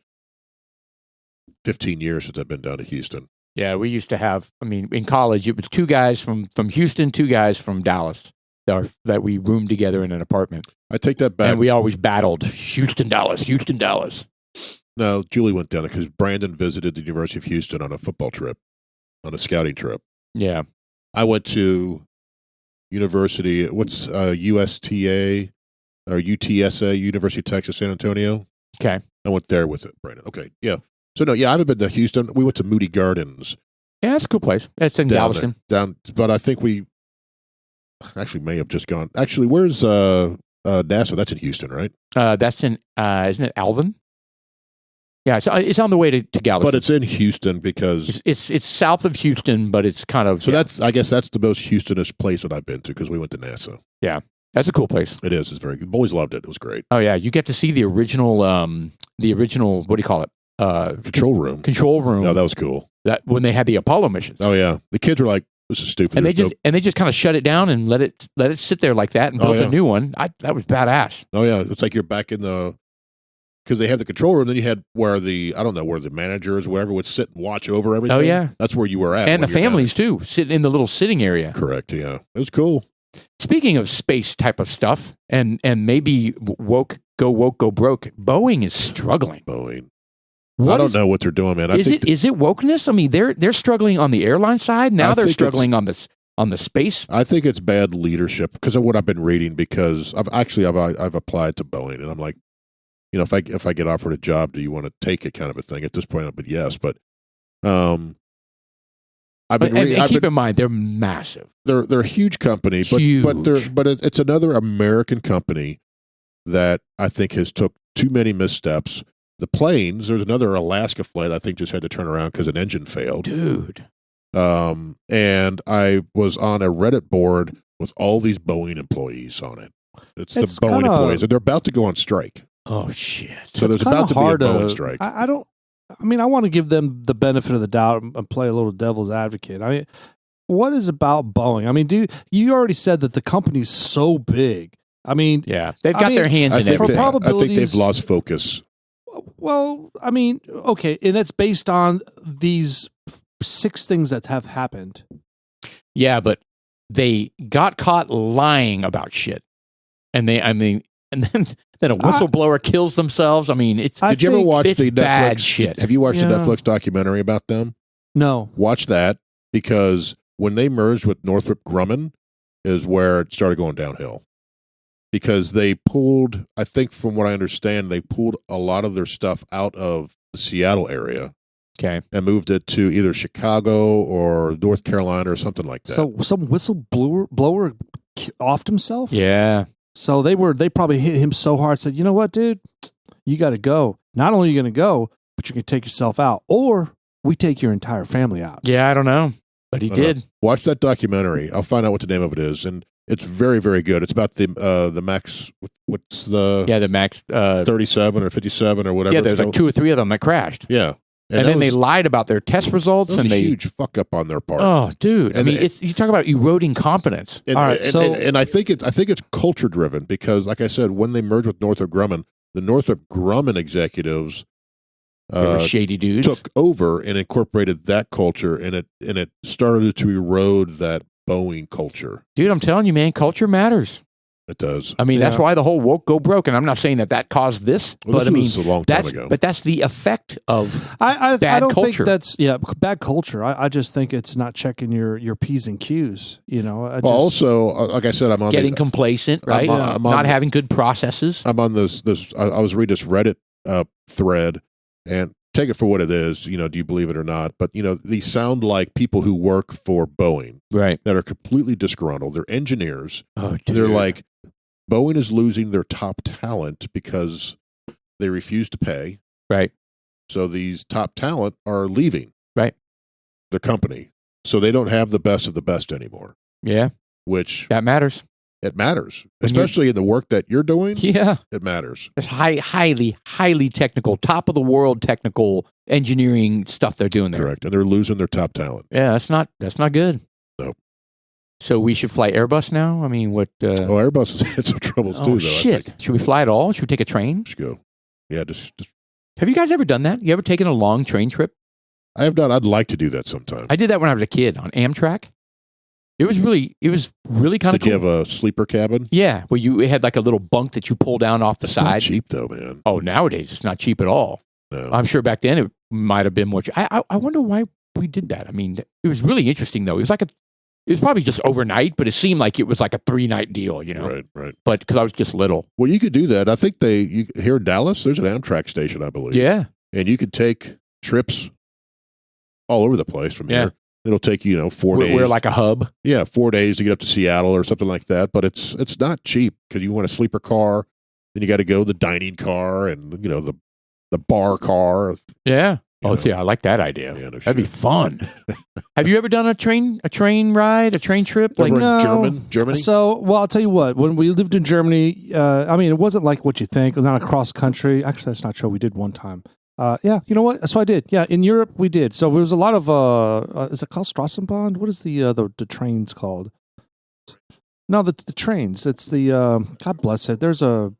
[SPEAKER 2] 15 years since I've been down to Houston.
[SPEAKER 1] Yeah, we used to have, in college, it was 2 guys from Houston, 2 guys from Dallas that we roomed together in an apartment.
[SPEAKER 2] I take that back.
[SPEAKER 1] And we always battled Houston, Dallas, Houston, Dallas.
[SPEAKER 2] No, Julie went down because Brandon visited the University of Houston on a football trip, on a scouting trip.
[SPEAKER 1] Yeah.
[SPEAKER 2] I went to University, what's USTA or UTSA, University of Texas, San Antonio.
[SPEAKER 1] Okay.
[SPEAKER 2] I went there with it, Brandon. Okay, yeah. So, no, I haven't been to Houston. We went to Moody Gardens.
[SPEAKER 1] Yeah, that's a cool place. It's in Galveston.
[SPEAKER 2] But I think we actually may have just gone. Actually, where's NASA? That's in Houston, right?
[SPEAKER 1] That's in, isn't it Alvin? Yeah, it's on the way to Galveston.
[SPEAKER 2] But it's in Houston because
[SPEAKER 1] it's south of Houston, but it's kind of
[SPEAKER 2] I guess that's the most Houstonish place that I've been to because we went to NASA.
[SPEAKER 1] Yeah, that's a cool place.
[SPEAKER 2] It is. It's very good. Boys loved it. It was great.
[SPEAKER 1] Oh yeah, you get to see the original. What do you call it?
[SPEAKER 2] Control room.
[SPEAKER 1] Control room.
[SPEAKER 2] No, that was cool.
[SPEAKER 1] That when they had the Apollo missions.
[SPEAKER 2] Oh yeah, the kids were like, "This is stupid."
[SPEAKER 1] And they just kind of shut it down and let it sit there like that and built a new one. That was badass.
[SPEAKER 2] Oh yeah, it's like you're back in because they have the control room. Then you had where the managers, whatever, would sit and watch over everything.
[SPEAKER 1] Oh yeah,
[SPEAKER 2] that's where you were at,
[SPEAKER 1] and the families too, sitting in the little sitting area.
[SPEAKER 2] Correct. Yeah, it was cool.
[SPEAKER 1] Speaking of space type of stuff, and maybe go broke. Boeing is struggling.
[SPEAKER 2] Boeing. I don't know what they're doing, man.
[SPEAKER 1] Is it wokeness? I mean, they're struggling on the airline side. Now they're struggling on the space.
[SPEAKER 2] I think it's bad leadership because of what I've been reading. Because I've applied to Boeing, and I'm like, if I get offered a job, do you want to take it, kind of a thing. At this point, but yes, but keep in mind they're massive. They're a huge company, but it's another American company that I think has took too many missteps. The planes, there's another Alaska flight I think just had to turn around because an engine failed.
[SPEAKER 1] Dude.
[SPEAKER 2] And I was on a Reddit board with all these Boeing employees on it. It's the Boeing employees, and they're about to go on strike.
[SPEAKER 1] Oh, shit.
[SPEAKER 2] So there's about to be a Boeing strike.
[SPEAKER 3] I want to give them the benefit of the doubt and play a little devil's advocate. I mean, what is about Boeing? I mean, you already said that the company's so big. I mean,
[SPEAKER 1] yeah, they've got their hands in everything.
[SPEAKER 2] I think they've lost focus.
[SPEAKER 3] Well, I mean, okay, and that's based on these 6 things that have happened.
[SPEAKER 1] Yeah, but they got caught lying about shit, and then a whistleblower kills themselves. I mean,
[SPEAKER 2] did you ever watch the
[SPEAKER 1] Netflix shit?
[SPEAKER 2] Have you watched the Netflix documentary about them?
[SPEAKER 3] No.
[SPEAKER 2] Watch that, because when they merged with Northrop Grumman is where it started going downhill. Because they pulled, I think from what I understand, they pulled a lot of their stuff out of the Seattle area.
[SPEAKER 1] Okay.
[SPEAKER 2] And moved it to either Chicago or North Carolina or something like that.
[SPEAKER 3] So some whistleblower offed himself?
[SPEAKER 1] Yeah.
[SPEAKER 3] So they probably hit him so hard, said, you know what, dude? You got to go. Not only are you going to go, but you can take yourself out. Or we take your entire family out.
[SPEAKER 1] Yeah, I don't know. But he did.
[SPEAKER 2] Watch that documentary. I'll find out what the name of it is. And it's very, very good. It's about the Max. What's the
[SPEAKER 1] the Max
[SPEAKER 2] 37 or 57 or whatever.
[SPEAKER 1] Yeah, there's like 2 or 3 of them that crashed.
[SPEAKER 2] Yeah,
[SPEAKER 1] and then they lied about their test results.
[SPEAKER 2] That was a huge fuck up on their part.
[SPEAKER 1] Oh, dude! I mean, you talk about eroding competence.
[SPEAKER 2] All right, and I think it's culture driven because, like I said, when they merged with Northrop Grumman, the Northrop Grumman executives
[SPEAKER 1] shady dudes
[SPEAKER 2] took over and incorporated that culture, and it started to erode that Boeing culture.
[SPEAKER 1] Dude, I'm telling you, man, culture matters.
[SPEAKER 2] It does.
[SPEAKER 1] I mean, that's why the whole woke go broke. And I'm not saying that caused this, but I mean,
[SPEAKER 2] a long time ago.
[SPEAKER 1] But that's the effect of
[SPEAKER 3] I don't
[SPEAKER 1] culture.
[SPEAKER 3] think that's bad culture. I just think it's not checking your P's and Q's.
[SPEAKER 2] Also, like I said, I'm on
[SPEAKER 1] getting complacent, right? I'm not having good processes.
[SPEAKER 2] I'm on this. I was reading this Reddit thread, and take it for what it is. Do you believe it or not? But these sound like people who work for Boeing,
[SPEAKER 1] right?
[SPEAKER 2] That are completely disgruntled. They're engineers.
[SPEAKER 1] Oh, dude.
[SPEAKER 2] They're like, Boeing is losing their top talent because they refuse to pay.
[SPEAKER 1] Right.
[SPEAKER 2] So these top talent are leaving.
[SPEAKER 1] Right.
[SPEAKER 2] Their company. So they don't have the best of the best anymore.
[SPEAKER 1] Yeah.
[SPEAKER 2] Which
[SPEAKER 1] that matters.
[SPEAKER 2] It matters, especially in the work that you're doing.
[SPEAKER 1] Yeah,
[SPEAKER 2] it matters.
[SPEAKER 1] It's highly technical, top of the world technical engineering stuff they're doing there.
[SPEAKER 2] Correct, and they're losing their top talent.
[SPEAKER 1] Yeah, that's not good.
[SPEAKER 2] No.
[SPEAKER 1] So we should fly Airbus now. I mean, what?
[SPEAKER 2] Airbus has had some troubles too. Though,
[SPEAKER 1] shit! Should we fly at all? Should we take a train?
[SPEAKER 2] Let's go. Yeah, just.
[SPEAKER 1] Have you guys ever done that? You ever taken a long train trip?
[SPEAKER 2] I have not. I'd like to do that sometime.
[SPEAKER 1] I did that when I was a kid on Amtrak. It was really kind of cool.
[SPEAKER 2] Did you have a sleeper cabin?
[SPEAKER 1] Yeah, where it had like a little bunk that you pull down off the side.
[SPEAKER 2] Not cheap though, man.
[SPEAKER 1] Oh, nowadays it's not cheap at all.
[SPEAKER 2] No.
[SPEAKER 1] I'm sure back then it might have been more. I wonder why we did that. I mean, it was really interesting though. It was probably just overnight, but it seemed like it was like a 3-night deal,
[SPEAKER 2] Right.
[SPEAKER 1] But because I was just little.
[SPEAKER 2] Well, you could do that. I think here in Dallas, there's an Amtrak station, I believe.
[SPEAKER 1] Yeah,
[SPEAKER 2] and you could take trips all over the place from here. It'll take 4 days.
[SPEAKER 1] We're like a hub.
[SPEAKER 2] Yeah, 4 days to get up to Seattle or something like that. But it's not cheap because you want a sleeper car, then you got to go the dining car and the the bar car.
[SPEAKER 1] Yeah.
[SPEAKER 2] You know.
[SPEAKER 1] See, I like that idea.
[SPEAKER 2] Yeah, no
[SPEAKER 1] That'd be
[SPEAKER 2] shit.
[SPEAKER 1] fun. Have you ever done a train ride, a train trip?
[SPEAKER 2] Over
[SPEAKER 3] No.
[SPEAKER 2] in Germany?
[SPEAKER 3] So, well, I'll tell you what. When we lived in Germany, I mean, it wasn't like what you think. Not across country. Actually, that's not true. We did one time. Yeah, you know what? So I did. Yeah, in Europe we did. So there was a lot of. Is it called Strassenbahn? What is the trains called? No, the trains. It's the. God bless it. There's a.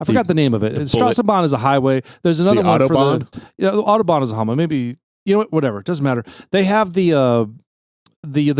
[SPEAKER 3] I forgot the name of it. Strassenbahn is a highway. There's another
[SPEAKER 2] The
[SPEAKER 3] one
[SPEAKER 2] Autobahn?
[SPEAKER 3] for the. Yeah, the Autobahn is a highway. Maybe you know what? Whatever. It doesn't matter. They have the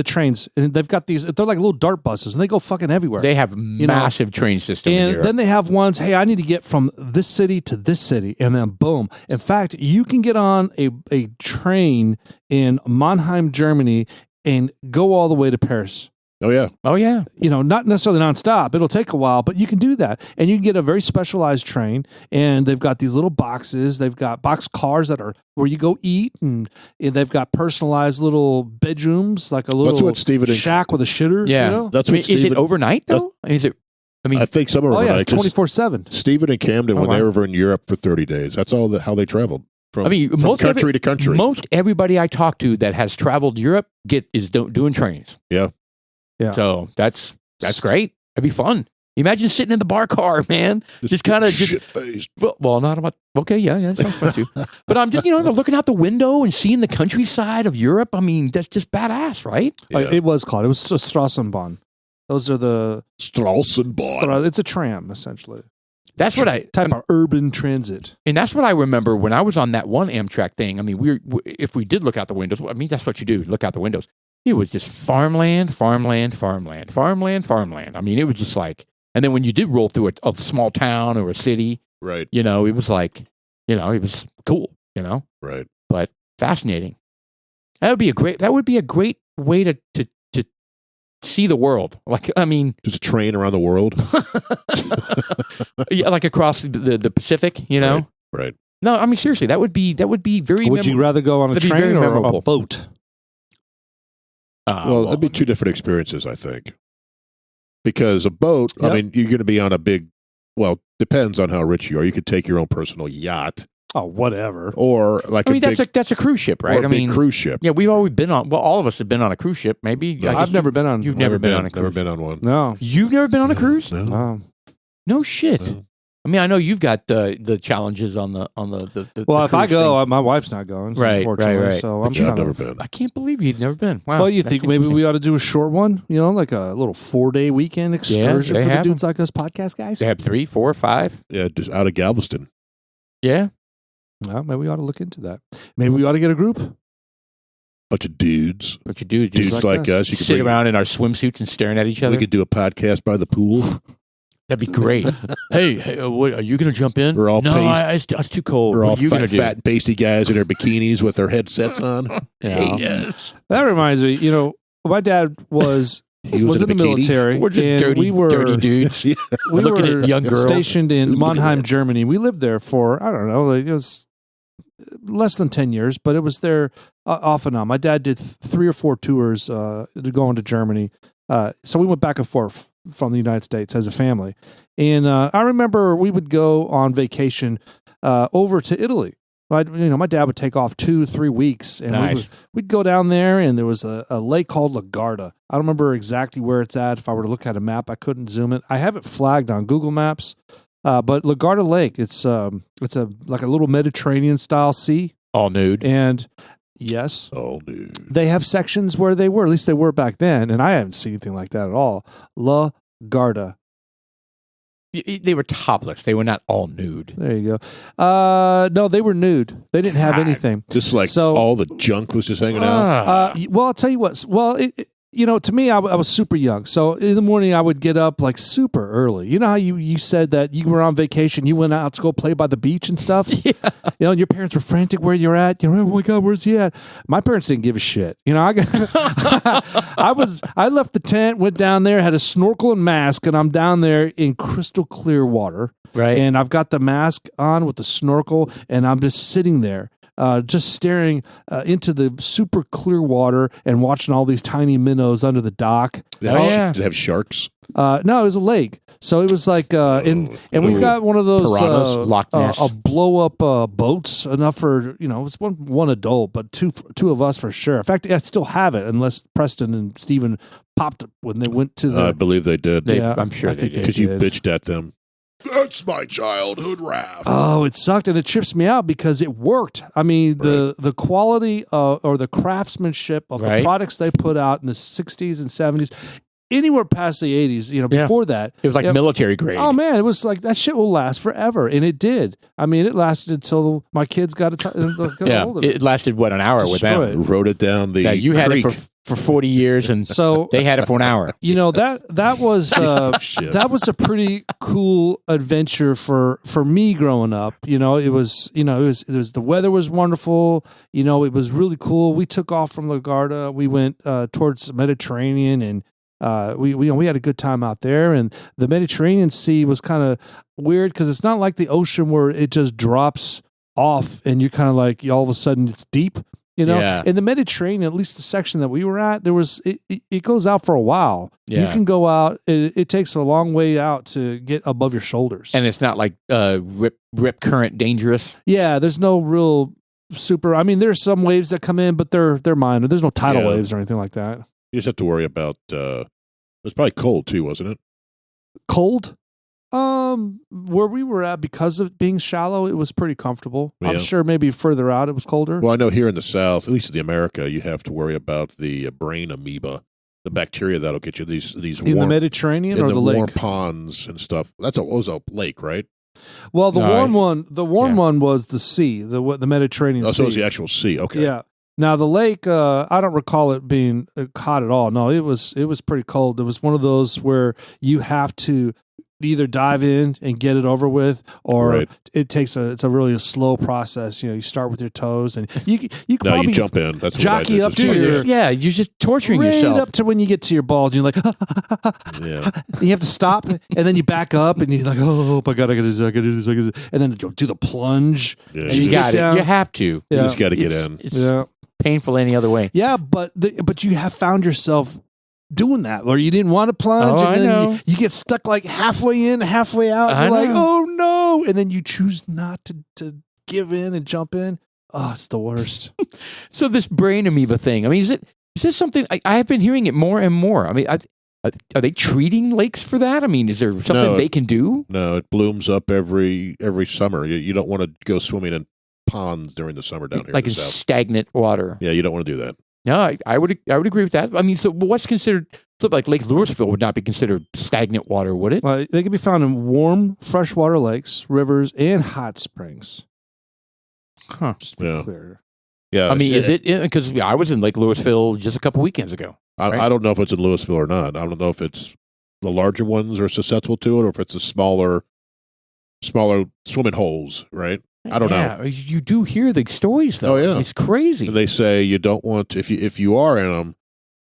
[SPEAKER 3] trains, and they've got these. They're like little dart buses, and they go fucking everywhere.
[SPEAKER 1] They have massive train system.
[SPEAKER 3] And then they have ones, hey, I need to get from this city to this city, and then boom. In fact, you can get on a train in Mannheim, Germany, and go all the way to Paris.
[SPEAKER 2] Oh, yeah.
[SPEAKER 1] Oh, yeah.
[SPEAKER 3] You know, not necessarily nonstop. It'll take a while, but you can do that. And you can get a very specialized train, and they've got these little boxes. They've got box cars that are where you go eat, and they've got personalized little bedrooms, like a little
[SPEAKER 2] That's what Steven and-
[SPEAKER 3] shack with a shitter.
[SPEAKER 1] Yeah.
[SPEAKER 3] You know?
[SPEAKER 2] That's
[SPEAKER 1] I mean,
[SPEAKER 2] what
[SPEAKER 1] is it
[SPEAKER 2] Steven-
[SPEAKER 1] overnight, though? Is it? I mean,
[SPEAKER 2] I think some are
[SPEAKER 3] Oh, yeah,
[SPEAKER 2] overnight,
[SPEAKER 3] it's
[SPEAKER 2] 'cause
[SPEAKER 3] 24/7.
[SPEAKER 2] Stephen and Camden, when
[SPEAKER 3] wow.
[SPEAKER 2] they were over in Europe for 30 days, that's all how they traveled. From,
[SPEAKER 1] I mean,
[SPEAKER 2] from
[SPEAKER 1] most
[SPEAKER 2] country to country.
[SPEAKER 1] Most everybody I talk to that has traveled Europe is doing trains.
[SPEAKER 2] Yeah.
[SPEAKER 3] Yeah.
[SPEAKER 1] So that's great. That'd be fun. Imagine sitting in the bar car, man. Just kind of
[SPEAKER 2] shit-faced.
[SPEAKER 1] well, not about. Okay, yeah, that sounds fun too. But I'm just looking out the window and seeing the countryside of Europe. I mean, that's just badass, right?
[SPEAKER 2] Yeah.
[SPEAKER 3] It was called. It was Strassenbahn. Those are the
[SPEAKER 2] Strassenbahn.
[SPEAKER 3] It's a tram essentially.
[SPEAKER 1] That's what I
[SPEAKER 3] Type of urban transit.
[SPEAKER 1] and that's what I remember when I was on that one Amtrak thing. I mean, if we did look out the windows, I mean, that's what you do. Look out the windows. It was just farmland, farmland, farmland, farmland, farmland. I mean, it was just like, and then when you did roll through a small town or a city,
[SPEAKER 2] Right.
[SPEAKER 1] it was like, it was cool,
[SPEAKER 2] Right.
[SPEAKER 1] but fascinating. That would be a great way to see the world. Like, I mean,
[SPEAKER 2] Just a train around the world.
[SPEAKER 1] yeah, like across the Pacific,
[SPEAKER 2] Right.
[SPEAKER 1] No, I mean, seriously, that would be very.
[SPEAKER 3] Would you rather go on a
[SPEAKER 1] that'd be
[SPEAKER 3] train
[SPEAKER 1] very
[SPEAKER 3] or
[SPEAKER 1] memorable.
[SPEAKER 3] a boat?
[SPEAKER 2] Well, that'd be two different experiences, I think. Because a boat,
[SPEAKER 3] Yep.
[SPEAKER 2] I mean, you're going to be on a big, well, depends on how rich you are. You could take your own personal yacht
[SPEAKER 3] Oh, whatever.
[SPEAKER 2] or like
[SPEAKER 1] I mean,
[SPEAKER 2] a big,
[SPEAKER 1] that's a cruise ship, right?
[SPEAKER 2] or a big cruise ship.
[SPEAKER 1] Yeah, we've always been on. Well, all of us have been on a cruise ship. Maybe I guess
[SPEAKER 3] I've never been on.
[SPEAKER 1] You've never been on a
[SPEAKER 2] Never
[SPEAKER 1] cruise.
[SPEAKER 2] been on one.
[SPEAKER 3] No.
[SPEAKER 1] You've never been on a cruise?
[SPEAKER 2] No.
[SPEAKER 3] Oh.
[SPEAKER 1] No shit.
[SPEAKER 2] No.
[SPEAKER 1] I mean, I know you've got the challenges on the.
[SPEAKER 3] Well, if I
[SPEAKER 1] cruise
[SPEAKER 3] go,
[SPEAKER 1] thing.
[SPEAKER 3] my wife's not going.
[SPEAKER 1] Right,
[SPEAKER 3] unfortunately.
[SPEAKER 1] right, right.
[SPEAKER 3] So
[SPEAKER 2] But
[SPEAKER 3] I'm
[SPEAKER 2] yeah, I've
[SPEAKER 3] kind
[SPEAKER 2] never
[SPEAKER 3] of.
[SPEAKER 2] been.
[SPEAKER 1] I can't believe you've never been. Wow.
[SPEAKER 3] Well, you
[SPEAKER 1] that's
[SPEAKER 3] think maybe
[SPEAKER 1] interesting.
[SPEAKER 3] we ought to do a short one? Like a little 4-day weekend excursion
[SPEAKER 1] they
[SPEAKER 3] for the
[SPEAKER 1] have
[SPEAKER 3] Dudes Like Us podcast guys?
[SPEAKER 1] They have 3, 4, 5.
[SPEAKER 2] Yeah, just out of Galveston.
[SPEAKER 1] Yeah.
[SPEAKER 3] Well, maybe we ought to look into that. Maybe we ought to get a group.
[SPEAKER 2] Bunch of dudes.
[SPEAKER 1] What you do?
[SPEAKER 2] Dudes
[SPEAKER 1] Just
[SPEAKER 2] like us. You could
[SPEAKER 1] sit
[SPEAKER 2] bring,
[SPEAKER 1] around in our swimsuits and staring at each other.
[SPEAKER 2] we could do a podcast by the pool.
[SPEAKER 1] That'd be great. hey, what, are you going to jump in?
[SPEAKER 2] We're all
[SPEAKER 1] no,
[SPEAKER 2] paced.
[SPEAKER 1] it's too cold.
[SPEAKER 2] We're all
[SPEAKER 1] what are you going
[SPEAKER 2] fat,
[SPEAKER 1] to do?
[SPEAKER 2] fat and pasty guys in their bikinis with their headsets on.
[SPEAKER 1] Yeah.
[SPEAKER 2] Yes.
[SPEAKER 3] That reminds me, my dad was
[SPEAKER 2] He
[SPEAKER 3] was in the
[SPEAKER 2] a bikini.
[SPEAKER 3] military.
[SPEAKER 1] We're just
[SPEAKER 3] and
[SPEAKER 1] dirty, dirty dudes.
[SPEAKER 2] Yeah.
[SPEAKER 3] we
[SPEAKER 1] looking
[SPEAKER 3] were
[SPEAKER 1] at young girls.
[SPEAKER 3] stationed in
[SPEAKER 2] Look at
[SPEAKER 3] Mannheim,
[SPEAKER 2] that.
[SPEAKER 3] Germany. We lived there for, I don't know, it was less than 10 years, but it was there off and on. My dad did 3 or 4 tours going to Germany. So we went back and forth from the United States as a family. And I remember we would go on vacation over to Italy. My dad would take off 2-3 weeks, and
[SPEAKER 1] Nice.
[SPEAKER 3] we'd go down there, and there was a lake called Lagarda. I don't remember exactly where it's at. If I were to look at a map, I couldn't zoom it. I have it flagged on Google Maps, but Lagarda Lake, it's like a little Mediterranean style sea,
[SPEAKER 1] All nude.
[SPEAKER 3] and yes,
[SPEAKER 2] Oh, dude.
[SPEAKER 3] they have sections where they were. At least they were back then, and I haven't seen anything like that at all. Lagarda.
[SPEAKER 1] They were topless. They were not all nude.
[SPEAKER 3] There you go. No, they were nude. They didn't have
[SPEAKER 1] God.
[SPEAKER 3] anything.
[SPEAKER 2] Just like
[SPEAKER 3] So-
[SPEAKER 2] all the junk was just hanging out.
[SPEAKER 1] Ah.
[SPEAKER 3] Well, I'll tell you what. Well, to me, I was super young. So in the morning, I would get up like super early. You know how you said that you were on vacation, you went out to go play by the beach and stuff?
[SPEAKER 1] Yeah.
[SPEAKER 3] And your parents were frantic where you're at. Oh my God, where's he at? My parents didn't give a shit. I left the tent, went down there, had a snorkel and mask, and I'm down there in crystal clear water.
[SPEAKER 1] Right.
[SPEAKER 3] And I've got the mask on with the snorkel, and I'm just sitting there. just staring into the super clear water and watching all these tiny minnows under the dock.
[SPEAKER 2] Did it have sharks?
[SPEAKER 3] No, it was a lake. So it was like, and we've got one of those
[SPEAKER 1] Loch Ness.
[SPEAKER 3] blow up boats, enough for, it was one adult, but two of us for sure. In fact, I still have it, unless Preston and Steven popped it when they went to the.
[SPEAKER 2] I believe they did.
[SPEAKER 1] I'm sure they did.
[SPEAKER 2] Because you bitched at them. That's my childhood raft.
[SPEAKER 3] Oh, it sucked, and it trips me out because it worked. I mean, the quality or the craftsmanship of the products they put out in the 60s and 70s, anywhere past the 80s, before that.
[SPEAKER 1] It was like military grade.
[SPEAKER 3] Oh, man, it was like, that shit will last forever, and it did. I mean, it lasted until my kids got older.
[SPEAKER 1] It lasted, an hour with them?
[SPEAKER 2] Wrote it down the
[SPEAKER 1] you had
[SPEAKER 2] creek.
[SPEAKER 1] it for 40 years, and
[SPEAKER 3] so
[SPEAKER 1] they had it for an hour.
[SPEAKER 3] That was that was a pretty cool adventure for me growing up. It was the weather was wonderful. It was really cool. We took off from LaGuardia. We went towards the Mediterranean, and we had a good time out there. And the Mediterranean Sea was kind of weird because it's not like the ocean where it just drops off and you're kind of like all of a sudden it's deep. In the Mediterranean, at least the section that we were at, there was it goes out for a while.
[SPEAKER 1] Yeah.
[SPEAKER 3] You can go out. It takes a long way out to get above your shoulders,
[SPEAKER 1] and it's not like rip current dangerous.
[SPEAKER 3] Yeah, there's no real super. I mean, there's some waves that come in, but they're minor. There's no tidal waves or anything like that.
[SPEAKER 2] You just have to worry about. It was probably cold too, wasn't it?
[SPEAKER 3] Cold. Where we were at, because of being shallow, it was pretty comfortable. Yeah. I'm sure maybe further out it was colder.
[SPEAKER 2] Well, I know here in the South, at least in the America, you have to worry about the brain amoeba, the bacteria that'll get you these
[SPEAKER 3] in
[SPEAKER 2] warm,
[SPEAKER 3] the Mediterranean or the lake,
[SPEAKER 2] warm ponds and stuff. Was a lake, right?
[SPEAKER 3] Well, the warm one was the sea, the Mediterranean Sea.
[SPEAKER 2] So it was the actual sea. Okay.
[SPEAKER 3] Yeah. Now the lake, I don't recall it being hot at all. No, it was pretty cold. It was one of those where you have to either dive in and get it over with, or it takes it's a really slow process. You start with your toes, and you probably
[SPEAKER 2] you jump in. That's
[SPEAKER 3] jockey up to your
[SPEAKER 1] you're just torturing
[SPEAKER 3] right
[SPEAKER 1] yourself
[SPEAKER 3] up to when you get to your balls. You're like,
[SPEAKER 2] yeah.
[SPEAKER 3] You have to stop, and then you back up, and you're like, oh my god, I gotta do this, and then do the plunge.
[SPEAKER 2] Yeah,
[SPEAKER 3] and
[SPEAKER 1] you got it. You have to.
[SPEAKER 2] You just got to get in.
[SPEAKER 1] It's painful any other way.
[SPEAKER 3] Yeah, but you have found yourself doing that, or you didn't want to plunge,
[SPEAKER 1] and
[SPEAKER 3] then
[SPEAKER 1] I know.
[SPEAKER 3] You get stuck like halfway in, halfway out. And you're like, oh no, and then you choose not to give in and jump in. Oh, it's the worst.
[SPEAKER 1] So this brain amoeba thing, I mean, is this something I have been hearing it more and more? I mean, are they treating lakes for that? I mean, is there something they can do?
[SPEAKER 2] No, it blooms up every summer. You don't want to go swimming in ponds during the summer down here,
[SPEAKER 1] like
[SPEAKER 2] in the
[SPEAKER 1] in
[SPEAKER 2] South.
[SPEAKER 1] Stagnant water.
[SPEAKER 2] Yeah, you don't want to do that.
[SPEAKER 1] No, I would agree with that. I mean, so what's considered, like Lake Louisville would not be considered stagnant water, would it?
[SPEAKER 3] Well, they can be found in warm freshwater lakes, rivers, and hot springs.
[SPEAKER 1] Huh.
[SPEAKER 3] Just to be clear.
[SPEAKER 2] Yeah.
[SPEAKER 1] I mean, is it, because I was in Lake Louisville just a couple weekends ago. Right?
[SPEAKER 2] I don't know if it's in Louisville or not. I don't know if it's the larger ones are susceptible to it, or if it's the smaller swimming holes, right? I don't know.
[SPEAKER 1] You do hear the stories, though.
[SPEAKER 2] Oh, yeah.
[SPEAKER 1] It's crazy.
[SPEAKER 2] And they say you don't want, if you are in them,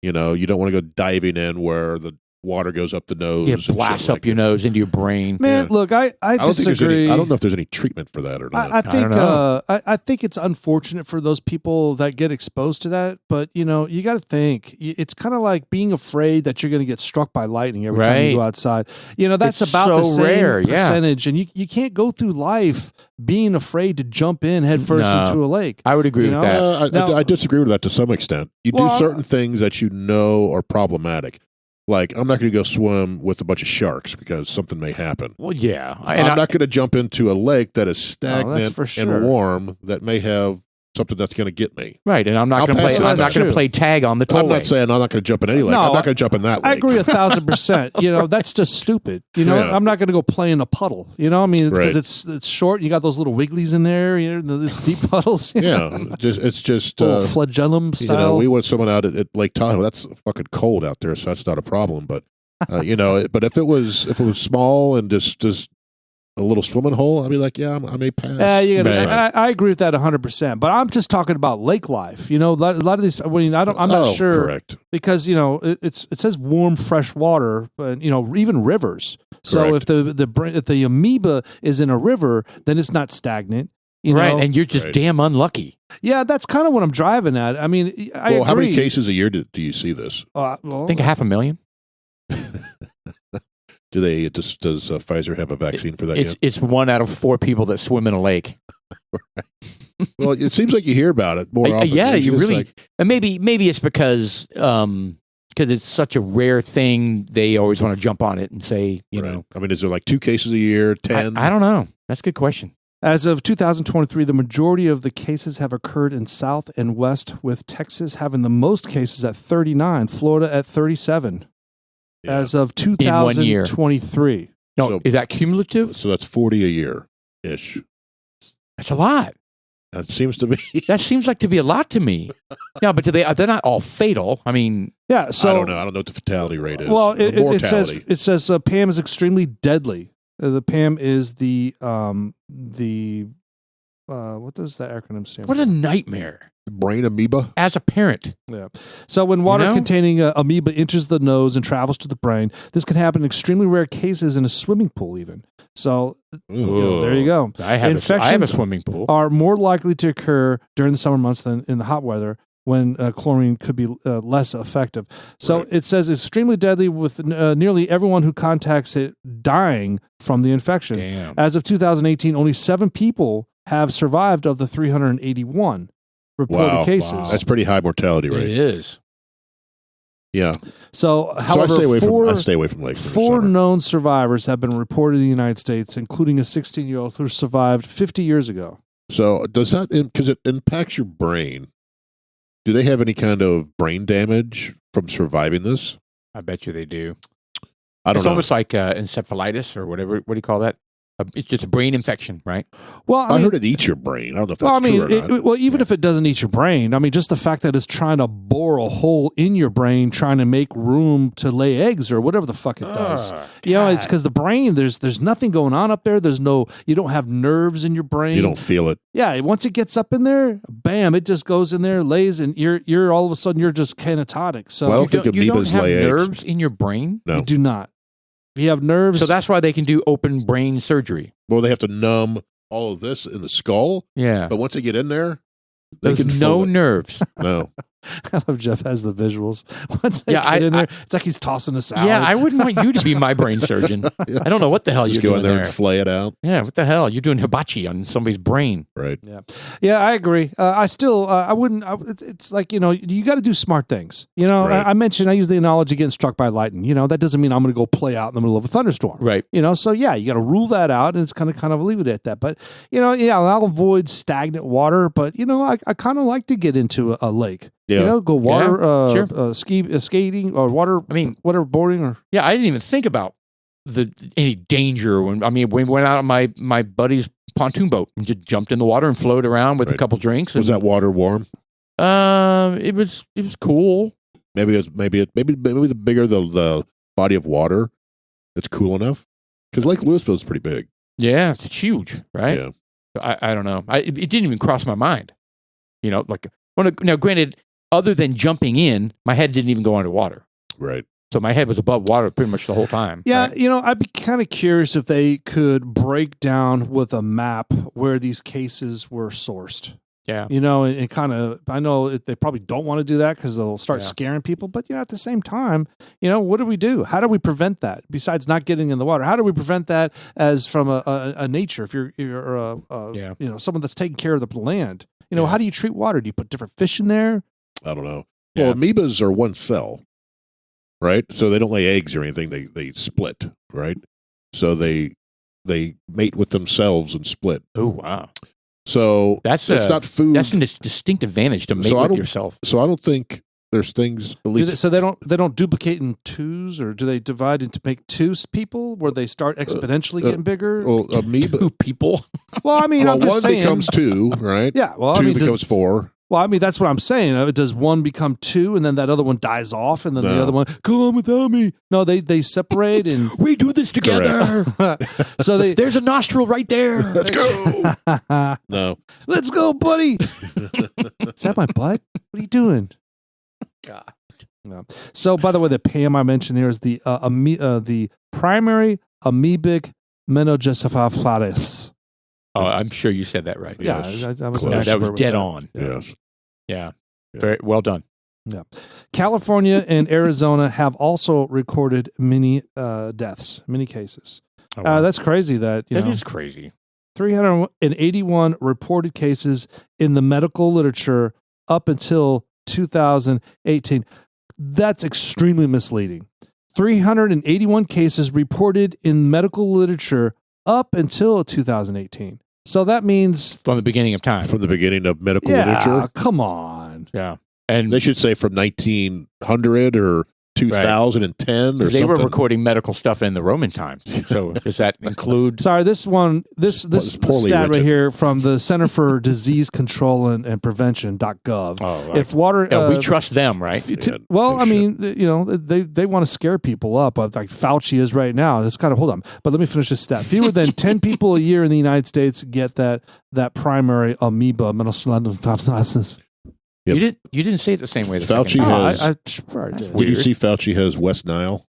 [SPEAKER 2] you don't want to go diving in where the water goes up the nose.
[SPEAKER 1] Yeah, blasts up your nose into your brain.
[SPEAKER 3] Man, look, I disagree.
[SPEAKER 2] I don't know if there's any treatment for that or not.
[SPEAKER 3] I think it's unfortunate for those people that get exposed to that, but you got to think it's kind of like being afraid that you're going to get struck by lightning every time you go outside. That's
[SPEAKER 1] it's
[SPEAKER 3] about
[SPEAKER 1] so
[SPEAKER 3] the same
[SPEAKER 1] rare,
[SPEAKER 3] percentage, and you can't go through life being afraid to jump in headfirst into a lake.
[SPEAKER 1] I would agree with that.
[SPEAKER 2] I disagree with that to some extent. You do certain things that are problematic. Like, I'm not going to go swim with a bunch of sharks because something may happen.
[SPEAKER 1] Well, yeah.
[SPEAKER 2] I'm not going to jump into a lake that is stagnant
[SPEAKER 3] sure.
[SPEAKER 2] and warm that may have something that's going to get me.
[SPEAKER 1] Right, and I'm not going to play tag on the tollway.
[SPEAKER 2] I'm not saying I'm not going to jump in any lake. I'm not going to jump in that lake.
[SPEAKER 3] I agree 1,000%. That's just stupid. I'm not going to go play in a puddle. I mean, because it's short. You got those little wigglies in there. The deep puddles.
[SPEAKER 2] It's just
[SPEAKER 3] flagellum style.
[SPEAKER 2] We went someone out at Lake Tahoe. That's fucking cold out there, so that's not a problem. But but if it was small and just a little swimming hole, I'd be like, I may pass.
[SPEAKER 3] I agree with that 100%. But I'm just talking about lake life. A lot of these. I'm not sure.
[SPEAKER 2] Correct.
[SPEAKER 3] Because it says warm fresh water, but even rivers. So
[SPEAKER 2] correct.
[SPEAKER 3] if the amoeba is in a river, then it's not stagnant. You
[SPEAKER 1] right,
[SPEAKER 3] know?
[SPEAKER 1] and you're just damn unlucky.
[SPEAKER 3] Yeah, that's kind of what I'm driving at. I mean, I agree.
[SPEAKER 2] How many cases a year do you see this?
[SPEAKER 1] I think 500,000.
[SPEAKER 2] Does Pfizer have a vaccine for that yet?
[SPEAKER 1] It's 1 out of 4 people that swim in a lake.
[SPEAKER 2] Well, it seems like you hear about it more often.
[SPEAKER 1] Yeah,
[SPEAKER 2] It's
[SPEAKER 1] you
[SPEAKER 2] just
[SPEAKER 1] really.
[SPEAKER 2] like-
[SPEAKER 1] And maybe it's because it's such a rare thing. They always want to jump on it and say, you
[SPEAKER 2] Right.
[SPEAKER 1] know.
[SPEAKER 2] I mean, is there like 2 cases a year, 10?
[SPEAKER 1] I don't know. That's a good question.
[SPEAKER 3] As of 2023, the majority of the cases have occurred in South and West, with Texas having the most cases at 39, Florida at 37.
[SPEAKER 2] Yeah.
[SPEAKER 3] As of
[SPEAKER 1] 1 year.
[SPEAKER 3] 2023.
[SPEAKER 1] No,
[SPEAKER 2] So-
[SPEAKER 1] is that cumulative?
[SPEAKER 2] So that's 40 a year-ish.
[SPEAKER 1] That's a lot.
[SPEAKER 2] That seems to be.
[SPEAKER 1] That seems like to be a lot to me. Yeah, but they're not all fatal. I mean,
[SPEAKER 3] Yeah, so
[SPEAKER 2] I don't know. I don't know what the fatality rate is.
[SPEAKER 3] well,
[SPEAKER 2] The
[SPEAKER 3] it
[SPEAKER 2] mortality.
[SPEAKER 3] says PAM is extremely deadly. The PAM is the what does the acronym stand
[SPEAKER 1] what
[SPEAKER 3] for?
[SPEAKER 1] a nightmare
[SPEAKER 2] Brain amoeba.
[SPEAKER 1] as a parent.
[SPEAKER 3] Yeah. So when water
[SPEAKER 1] know?
[SPEAKER 3] containing amoeba enters the nose and travels to the brain, this can happen in extremely rare cases in a swimming pool even. So there you go.
[SPEAKER 1] I have a
[SPEAKER 3] Infections
[SPEAKER 1] swimming pool.
[SPEAKER 3] are more likely to occur during the summer months than in the hot weather, when chlorine could be less effective. So
[SPEAKER 2] Right.
[SPEAKER 3] it says extremely deadly, with nearly everyone who contacts it dying from the infection.
[SPEAKER 1] Damn.
[SPEAKER 3] As of 2018, only 7 people have survived of the 381 reported
[SPEAKER 2] Wow.
[SPEAKER 3] cases.
[SPEAKER 1] Wow.
[SPEAKER 2] That's pretty high mortality
[SPEAKER 1] It
[SPEAKER 2] rate.
[SPEAKER 1] is.
[SPEAKER 2] Yeah.
[SPEAKER 3] So,
[SPEAKER 2] So
[SPEAKER 3] however,
[SPEAKER 2] I stay away from lakes. for the
[SPEAKER 3] 4
[SPEAKER 2] summer.
[SPEAKER 3] known survivors have been reported in the United States, including a 16-year-old who survived 50 years ago.
[SPEAKER 2] So does that, because it impacts your brain, do they have any kind of brain damage from surviving this?
[SPEAKER 1] I bet you they do.
[SPEAKER 2] I don't
[SPEAKER 1] It's
[SPEAKER 2] know.
[SPEAKER 1] almost like encephalitis or whatever. What do you call that? It's just a brain infection, right?
[SPEAKER 3] Well,
[SPEAKER 2] I heard it eats your brain. I don't know if that's
[SPEAKER 3] Well, I mean,
[SPEAKER 2] true or not.
[SPEAKER 3] even if it doesn't eat your brain, I mean, just the fact that it's trying to bore a hole in your brain, trying to make room to lay eggs or whatever the fuck it does. You know, it's because the brain, there's nothing going on up there. You don't have nerves in your brain.
[SPEAKER 2] You don't feel it.
[SPEAKER 3] Yeah, once it gets up in there, bam, it just goes in there, lays, and you're all of a sudden you're just canatotic. So
[SPEAKER 2] Well, I don't think
[SPEAKER 1] you don't
[SPEAKER 2] amoebas
[SPEAKER 1] have
[SPEAKER 2] lay eggs.
[SPEAKER 1] nerves in your brain,
[SPEAKER 2] No.
[SPEAKER 3] you do not. You have nerves.
[SPEAKER 1] so that's why they can do open brain surgery.
[SPEAKER 2] Well, they have to numb all of this in the skull,
[SPEAKER 1] Yeah,
[SPEAKER 2] but once they get in there, they
[SPEAKER 1] there's
[SPEAKER 2] can
[SPEAKER 1] no
[SPEAKER 2] feel it.
[SPEAKER 1] nerves.
[SPEAKER 2] No.
[SPEAKER 3] I love Jeff has the visuals. Once they
[SPEAKER 1] Yeah,
[SPEAKER 3] get in there, it's like he's tossing a salad.
[SPEAKER 1] Yeah, I wouldn't want you to be my brain surgeon.
[SPEAKER 2] Yeah.
[SPEAKER 1] I don't know what the hell
[SPEAKER 2] Just
[SPEAKER 1] you're
[SPEAKER 2] go in
[SPEAKER 1] doing
[SPEAKER 2] there and flay it out.
[SPEAKER 1] Yeah, what the hell? You're doing hibachi on somebody's brain.
[SPEAKER 2] Right.
[SPEAKER 3] Yeah, I agree. I still, I wouldn't. It's like, you know, you got to do smart things. You know,
[SPEAKER 2] Right.
[SPEAKER 3] I use the analogy getting struck by lightning. You know, that doesn't mean I'm going to go play out in the middle of a thunderstorm.
[SPEAKER 1] Right.
[SPEAKER 3] You know, so yeah, you got to rule that out, and it's kind of leave it at that. But you know, yeah, I'll avoid stagnant water. But you know, I kind of like to get into a lake.
[SPEAKER 2] Yeah.
[SPEAKER 3] You know, go water,
[SPEAKER 1] sure.
[SPEAKER 3] skating or water.
[SPEAKER 1] I mean,
[SPEAKER 3] whatever, boarding or.
[SPEAKER 1] Yeah, I didn't even think about any danger when we went out on my buddy's pontoon boat and just jumped in the water and floated around with a
[SPEAKER 2] Right.
[SPEAKER 1] couple drinks. And,
[SPEAKER 2] Was that water warm?
[SPEAKER 1] It was cool.
[SPEAKER 2] Maybe the bigger the body of water, it's cool enough. Because Lake Louisville is pretty big.
[SPEAKER 1] Yeah, it's huge, right?
[SPEAKER 2] Yeah.
[SPEAKER 1] I don't know. It didn't even cross my mind. You know, like now, granted, other than jumping in, my head didn't even go underwater.
[SPEAKER 2] Right.
[SPEAKER 1] So my head was above water pretty much the whole time.
[SPEAKER 3] Yeah,
[SPEAKER 1] right?
[SPEAKER 3] you know, I'd be kind of curious if they could break down with a map where these cases were sourced.
[SPEAKER 1] Yeah.
[SPEAKER 3] You know, and kind of, I know they probably don't want to do that because they'll start
[SPEAKER 1] Yeah.
[SPEAKER 3] scaring people. But, you know, at the same time, you know, what do we do? How do we prevent that besides not getting in the water? How do we prevent that as from a nature? If you're
[SPEAKER 1] Yeah.
[SPEAKER 3] you know, someone that's taking care of the land, you know,
[SPEAKER 1] Yeah.
[SPEAKER 3] how do you treat water? Do you put different fish in there?
[SPEAKER 2] I don't know.
[SPEAKER 1] Yeah.
[SPEAKER 2] Well, amoebas are one cell, right? So they don't lay eggs or anything. They split, right? So they mate with themselves and split.
[SPEAKER 1] Oh wow,
[SPEAKER 2] So
[SPEAKER 1] that's
[SPEAKER 2] it's not food.
[SPEAKER 1] That's a distinct advantage to mate
[SPEAKER 2] So I
[SPEAKER 1] with
[SPEAKER 2] don't-
[SPEAKER 1] yourself.
[SPEAKER 2] So I don't think there's things at least.
[SPEAKER 3] So they don't duplicate in twos, or do they divide into make two people where they start exponentially getting bigger?
[SPEAKER 2] Well, amoeba.
[SPEAKER 1] Two people.
[SPEAKER 3] Well, I mean,
[SPEAKER 2] Well,
[SPEAKER 3] I'm just
[SPEAKER 2] one
[SPEAKER 3] saying.
[SPEAKER 2] becomes 2, right?
[SPEAKER 3] Yeah, well,
[SPEAKER 2] Two
[SPEAKER 3] I mean,
[SPEAKER 2] becomes 4.
[SPEAKER 3] well, I mean, that's what I'm saying. Does one become 2, and then that other one dies off, and then the
[SPEAKER 2] No.
[SPEAKER 3] other one, come on without me? No, they separate, and
[SPEAKER 1] We do this together.
[SPEAKER 3] so they
[SPEAKER 1] There's a nostril right there.
[SPEAKER 2] Let's go. No.
[SPEAKER 3] let's go, buddy. Is that my butt? What are you doing?
[SPEAKER 1] God.
[SPEAKER 3] No. So, by the way, the PAM I mentioned there is the primary amoebic meningoencephalitis.
[SPEAKER 1] Oh, I'm sure you said that right.
[SPEAKER 3] Yeah,
[SPEAKER 2] Yes.
[SPEAKER 3] I was
[SPEAKER 2] Close.
[SPEAKER 1] That was
[SPEAKER 3] with
[SPEAKER 1] dead
[SPEAKER 3] that.
[SPEAKER 1] on.
[SPEAKER 2] Yes.
[SPEAKER 1] Yeah.
[SPEAKER 2] Yeah.
[SPEAKER 1] Very well done.
[SPEAKER 3] Yeah. California and Arizona have also recorded many deaths, many cases.
[SPEAKER 1] Oh, wow.
[SPEAKER 3] That's crazy that
[SPEAKER 1] That is crazy.
[SPEAKER 3] 381 reported cases in the medical literature up until 2018. That's extremely misleading. 381 cases reported in medical literature up until 2018. So that means
[SPEAKER 1] From the beginning of time.
[SPEAKER 2] From the beginning of medical literature.
[SPEAKER 3] come on.
[SPEAKER 1] Yeah. And
[SPEAKER 2] They should say from 1900 or 2010 or
[SPEAKER 1] they
[SPEAKER 2] something.
[SPEAKER 1] were recording medical stuff in the Roman times. So does that include?
[SPEAKER 3] Sorry, this
[SPEAKER 2] poorly
[SPEAKER 3] stat right
[SPEAKER 2] written.
[SPEAKER 3] here from the Center for Disease Control and Prevention.gov.
[SPEAKER 1] Oh, right.
[SPEAKER 3] If water,
[SPEAKER 1] Yeah, we trust them, right?
[SPEAKER 3] well,
[SPEAKER 2] they
[SPEAKER 3] I mean, they want to scare people up, like Fauci is right now. It's kind of hold on, but let me finish this stat. Fewer than 10 people a year in the United States get that primary amoeba meningitis.
[SPEAKER 2] Yep.
[SPEAKER 1] You didn't say it the same way. The
[SPEAKER 2] Fauci
[SPEAKER 1] second time.
[SPEAKER 2] has-
[SPEAKER 3] I probably did.
[SPEAKER 2] Did you
[SPEAKER 1] Weird.
[SPEAKER 2] see Fauci has West Nile?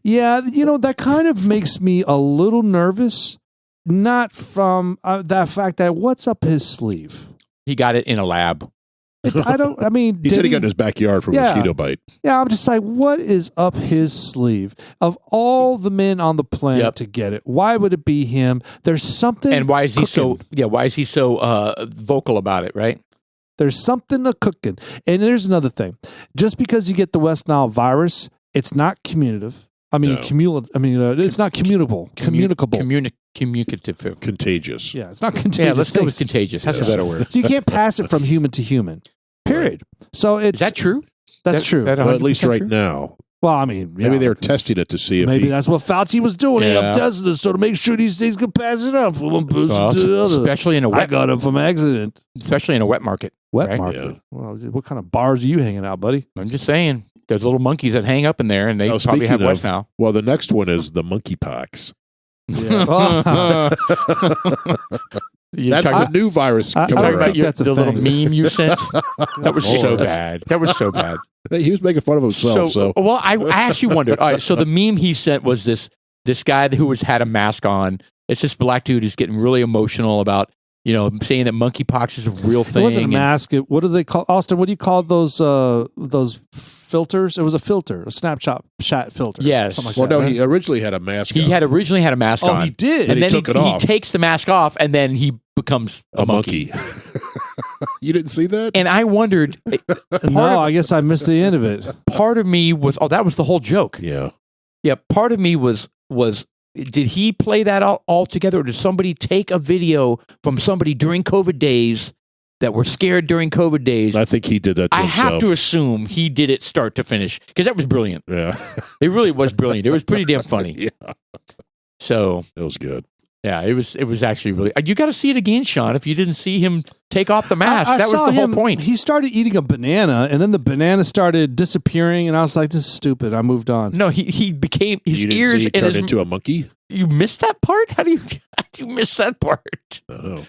[SPEAKER 3] Yeah, that kind of makes me a little nervous. Not from that fact that what's up his sleeve.
[SPEAKER 1] He got it in a lab.
[SPEAKER 3] I don't. I mean,
[SPEAKER 2] He said he got in his backyard from a
[SPEAKER 3] Yeah.
[SPEAKER 2] mosquito bite.
[SPEAKER 3] Yeah, I'm just like, what is up his sleeve? Of all the men on the planet
[SPEAKER 1] Yep.
[SPEAKER 3] to get it, why would it be him? There's something.
[SPEAKER 1] And why is he
[SPEAKER 3] cooking.
[SPEAKER 1] Why is he so vocal about it? Right?
[SPEAKER 3] There's something a cooking. And there's another thing. Just because you get the West Nile virus, it's not commutative. I mean,
[SPEAKER 2] No.
[SPEAKER 3] it's not commutable. Communicable.
[SPEAKER 1] Communicative.
[SPEAKER 2] Contagious.
[SPEAKER 3] Yeah, it's not contagious.
[SPEAKER 1] Yeah, let's go with
[SPEAKER 3] Thanks.
[SPEAKER 1] contagious. That's a better word.
[SPEAKER 3] So you can't pass it from human to human. Period. So it's
[SPEAKER 1] Is that true?
[SPEAKER 3] That's true.
[SPEAKER 2] Well, at least
[SPEAKER 1] 100%
[SPEAKER 2] right
[SPEAKER 1] true?
[SPEAKER 2] now.
[SPEAKER 3] Well, I mean, yeah,
[SPEAKER 2] Maybe they were testing it to see if
[SPEAKER 3] maybe
[SPEAKER 2] he...
[SPEAKER 3] that's what Fauci was doing. He
[SPEAKER 1] Yeah.
[SPEAKER 3] up testing it so to make sure these things could pass it on from one person
[SPEAKER 1] Well,
[SPEAKER 3] to the other.
[SPEAKER 1] especially in a
[SPEAKER 3] I
[SPEAKER 1] wet,
[SPEAKER 3] got it from accident.
[SPEAKER 1] especially in a wet market.
[SPEAKER 3] Wet
[SPEAKER 1] Right?
[SPEAKER 3] market.
[SPEAKER 2] Yeah.
[SPEAKER 3] Well, what kind of bars are you hanging out, buddy?
[SPEAKER 1] I'm just saying, there's little monkeys that hang up in there, and they
[SPEAKER 2] Oh,
[SPEAKER 1] probably have
[SPEAKER 2] speaking
[SPEAKER 1] West
[SPEAKER 2] of-
[SPEAKER 1] now.
[SPEAKER 2] Well, the next one is the monkeypox.
[SPEAKER 3] Yeah.
[SPEAKER 1] You
[SPEAKER 2] That's
[SPEAKER 1] talking
[SPEAKER 2] the new virus
[SPEAKER 3] I
[SPEAKER 2] coming
[SPEAKER 1] talking
[SPEAKER 3] don't
[SPEAKER 1] about
[SPEAKER 2] around.
[SPEAKER 3] think
[SPEAKER 1] your,
[SPEAKER 3] that's a
[SPEAKER 1] the little
[SPEAKER 3] thing.
[SPEAKER 1] meme you sent? That was so
[SPEAKER 3] Lord.
[SPEAKER 1] bad. That was so bad.
[SPEAKER 2] He was making fun of himself, so...
[SPEAKER 1] well, I actually wondered. All right, so the meme he sent was this guy who had a mask on. It's this black dude who's getting really emotional about saying that monkeypox is a real thing.
[SPEAKER 3] It wasn't a
[SPEAKER 1] and-
[SPEAKER 3] mask. What do they call Austin? What do you call those filters? It was a filter, a Snapchat filter.
[SPEAKER 1] Yes.
[SPEAKER 3] something like
[SPEAKER 2] Well,
[SPEAKER 3] that.
[SPEAKER 2] no, he originally had a mask
[SPEAKER 1] He
[SPEAKER 2] on.
[SPEAKER 1] had originally had a mask
[SPEAKER 3] Oh,
[SPEAKER 1] on.
[SPEAKER 3] he did.
[SPEAKER 2] And he
[SPEAKER 1] then
[SPEAKER 2] took it off.
[SPEAKER 1] He takes the mask off, and then he becomes a monkey.
[SPEAKER 2] You didn't see that?
[SPEAKER 1] And I wondered.
[SPEAKER 3] No, I guess I missed the end of it.
[SPEAKER 1] Part of me was, that was the whole joke.
[SPEAKER 2] Yeah.
[SPEAKER 1] Yeah, part of me was did he play that all together, or did somebody take a video from somebody during COVID days that were scared during COVID days?
[SPEAKER 2] I think he did that to
[SPEAKER 1] I
[SPEAKER 2] himself.
[SPEAKER 1] have to assume he did it start to finish, because that was brilliant.
[SPEAKER 2] Yeah.
[SPEAKER 1] It really was brilliant. It was pretty damn funny.
[SPEAKER 2] Yeah.
[SPEAKER 1] So,
[SPEAKER 2] It was good.
[SPEAKER 1] yeah, it was actually really. You got to see it again, Sean, if you didn't see him take off the mask.
[SPEAKER 3] I
[SPEAKER 1] That was
[SPEAKER 3] saw
[SPEAKER 1] the whole
[SPEAKER 3] him,
[SPEAKER 1] point.
[SPEAKER 3] He started eating a banana, and then the banana started disappearing, and I was like, "This is stupid." I moved on.
[SPEAKER 1] No, he became his
[SPEAKER 2] You didn't
[SPEAKER 1] ears
[SPEAKER 2] see he
[SPEAKER 1] and
[SPEAKER 2] turned
[SPEAKER 1] his.
[SPEAKER 2] into a monkey?
[SPEAKER 1] You missed that part? How do you miss that part?
[SPEAKER 2] Oh.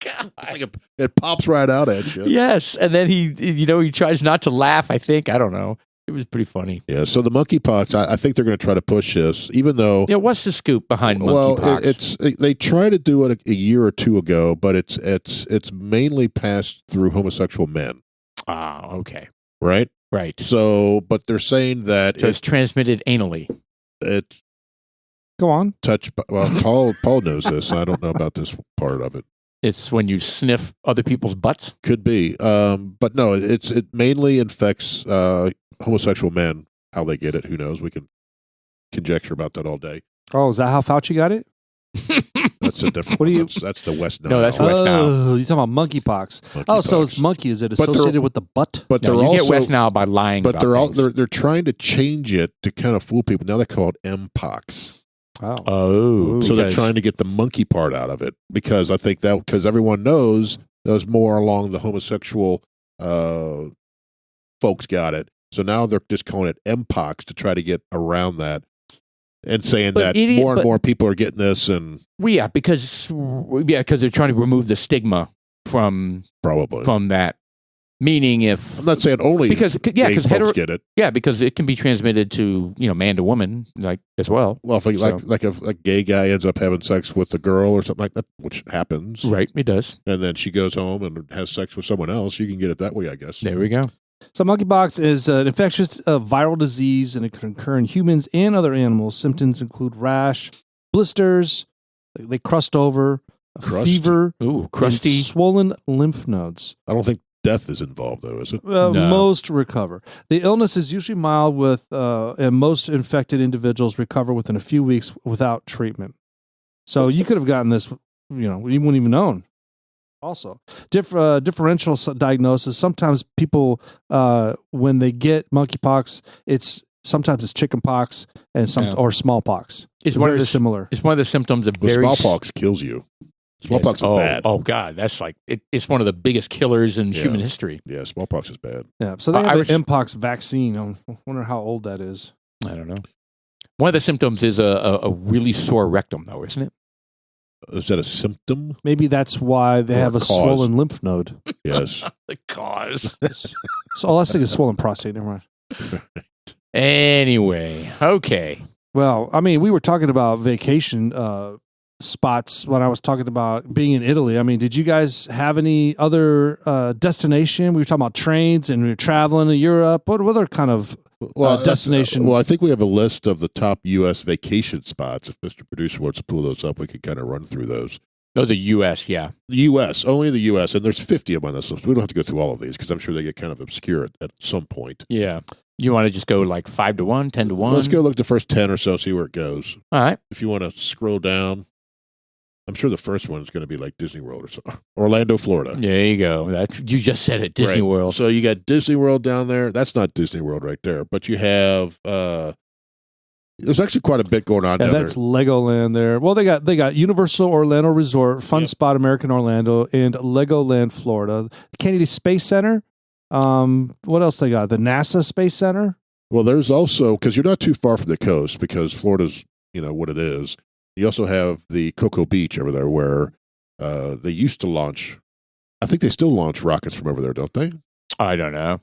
[SPEAKER 1] God.
[SPEAKER 2] It's like it pops right out at you.
[SPEAKER 1] Yes, and then he tries not to laugh. I think, I don't know. It was pretty funny.
[SPEAKER 2] Yeah, so the monkeypox, I think they're going to try to push this, even though...
[SPEAKER 1] Yeah, what's the scoop behind monkeypox?
[SPEAKER 2] They tried to do it a year or two ago, but it's mainly passed through homosexual men,
[SPEAKER 1] Ah, okay,
[SPEAKER 2] right?
[SPEAKER 1] right.
[SPEAKER 2] So, but they're saying that
[SPEAKER 1] So it's transmitted anally.
[SPEAKER 2] it
[SPEAKER 3] Go on.
[SPEAKER 2] touched... Well, Paul knows this. I don't know about this part of it.
[SPEAKER 1] It's when you sniff other people's butts.
[SPEAKER 2] Could be. But no, it mainly infects homosexual men. How they get it, who knows? We can conjecture about that all day.
[SPEAKER 3] Oh, is that how Fauci got it?
[SPEAKER 2] That's a different
[SPEAKER 3] What do you-
[SPEAKER 2] That's the West Nile.
[SPEAKER 1] No, that's West Nile.
[SPEAKER 3] Oh, you're talking about monkeypox. Oh, so it's
[SPEAKER 2] Monkeypox.
[SPEAKER 3] monkey. Is it
[SPEAKER 2] But they're-
[SPEAKER 3] associated with the butt?
[SPEAKER 2] But
[SPEAKER 1] No,
[SPEAKER 2] they're
[SPEAKER 1] you
[SPEAKER 2] also...
[SPEAKER 1] get West Nile by lying.
[SPEAKER 2] But
[SPEAKER 1] about things.
[SPEAKER 2] they're trying to change it to kind of fool people. Now they call it M-pox.
[SPEAKER 3] Oh,
[SPEAKER 1] Oh,
[SPEAKER 2] So they're
[SPEAKER 1] because-
[SPEAKER 2] trying to get the monkey part out of it, because I think because everyone knows those more along the homosexual folks got it. So now they're just calling it M-pox to try to get around that, and saying
[SPEAKER 1] But
[SPEAKER 2] that more and more people are getting this, and
[SPEAKER 1] Well, yeah, because they're trying to remove the stigma from
[SPEAKER 2] probably
[SPEAKER 1] that Meaning if
[SPEAKER 2] I'm not saying only
[SPEAKER 1] because
[SPEAKER 2] gay folks get it.
[SPEAKER 1] Yeah, because it can be transmitted to man to woman like as well.
[SPEAKER 2] Well, if if a gay guy ends up having sex with a girl or something like that, which happens,
[SPEAKER 1] right? It does,
[SPEAKER 2] and then she goes home and has sex with someone else, you can get it that way, I guess.
[SPEAKER 1] There we go.
[SPEAKER 3] So monkeypox is an infectious viral disease, and it can occur in humans and other animals. Symptoms include rash, blisters, they crust over, fever,
[SPEAKER 1] crusty,
[SPEAKER 3] and swollen lymph nodes.
[SPEAKER 2] I don't think death is involved, though, is it?
[SPEAKER 3] No. Most recover. The illness is usually mild, and most infected individuals recover within a few weeks without treatment. So you could have gotten this, you wouldn't even known. Also, differential diagnosis. Sometimes people, when they get monkeypox, sometimes it's chickenpox and or smallpox. It's very similar.
[SPEAKER 1] It's one of the symptoms of
[SPEAKER 2] smallpox kills you. Smallpox is bad.
[SPEAKER 1] Oh God, that's like it's one of the biggest killers in human history.
[SPEAKER 2] Yeah, smallpox is bad.
[SPEAKER 3] Yeah, so they have the Mpox vaccine. I wonder how old that is.
[SPEAKER 1] I don't know. One of the symptoms is a really sore rectum, though, isn't it?
[SPEAKER 2] Is that a symptom?
[SPEAKER 3] Maybe that's why they have a swollen lymph node.
[SPEAKER 2] Yes.
[SPEAKER 1] The cause.
[SPEAKER 3] So let's think of swollen prostate. Never mind.
[SPEAKER 1] Anyway, okay.
[SPEAKER 3] Well, I mean, we were talking about vacation spots when I was talking about being in Italy. I mean, did you guys have any other destination? We were talking about trains and we were traveling to Europe. What other kind of destination?
[SPEAKER 2] Well, I think we have a list of the top U.S. vacation spots. If Mr. Producer wants to pull those up, we could kind of run through those.
[SPEAKER 1] Oh, the U.S., yeah.
[SPEAKER 2] The U.S., only the U.S., and there's 50 of them on this list. We don't have to go through all of these because I'm sure they get kind of obscure at some point.
[SPEAKER 1] Yeah. You want to just go like 5 to 1, 10 to 1?
[SPEAKER 2] Let's go look at the first 10 or so, see where it goes.
[SPEAKER 1] All right.
[SPEAKER 2] If you want to scroll down, I'm sure the first one is going to be like Disney World or something. Orlando, Florida.
[SPEAKER 1] There you go. You just said it, Disney World.
[SPEAKER 2] So you got Disney World down there. That's not Disney World right there, but you have there's actually quite a bit going on down there.
[SPEAKER 3] That's Legoland there. Well, they got Universal Orlando Resort, Fun Spot American Orlando, and Legoland Florida. Kennedy Space Center. What else they got? The NASA Space Center.
[SPEAKER 2] Well, there's also, because you're not too far from the coast, because Florida's what it is. You also have the Cocoa Beach over there where they used to launch. I think they still launch rockets from over there, don't they?
[SPEAKER 1] I don't know.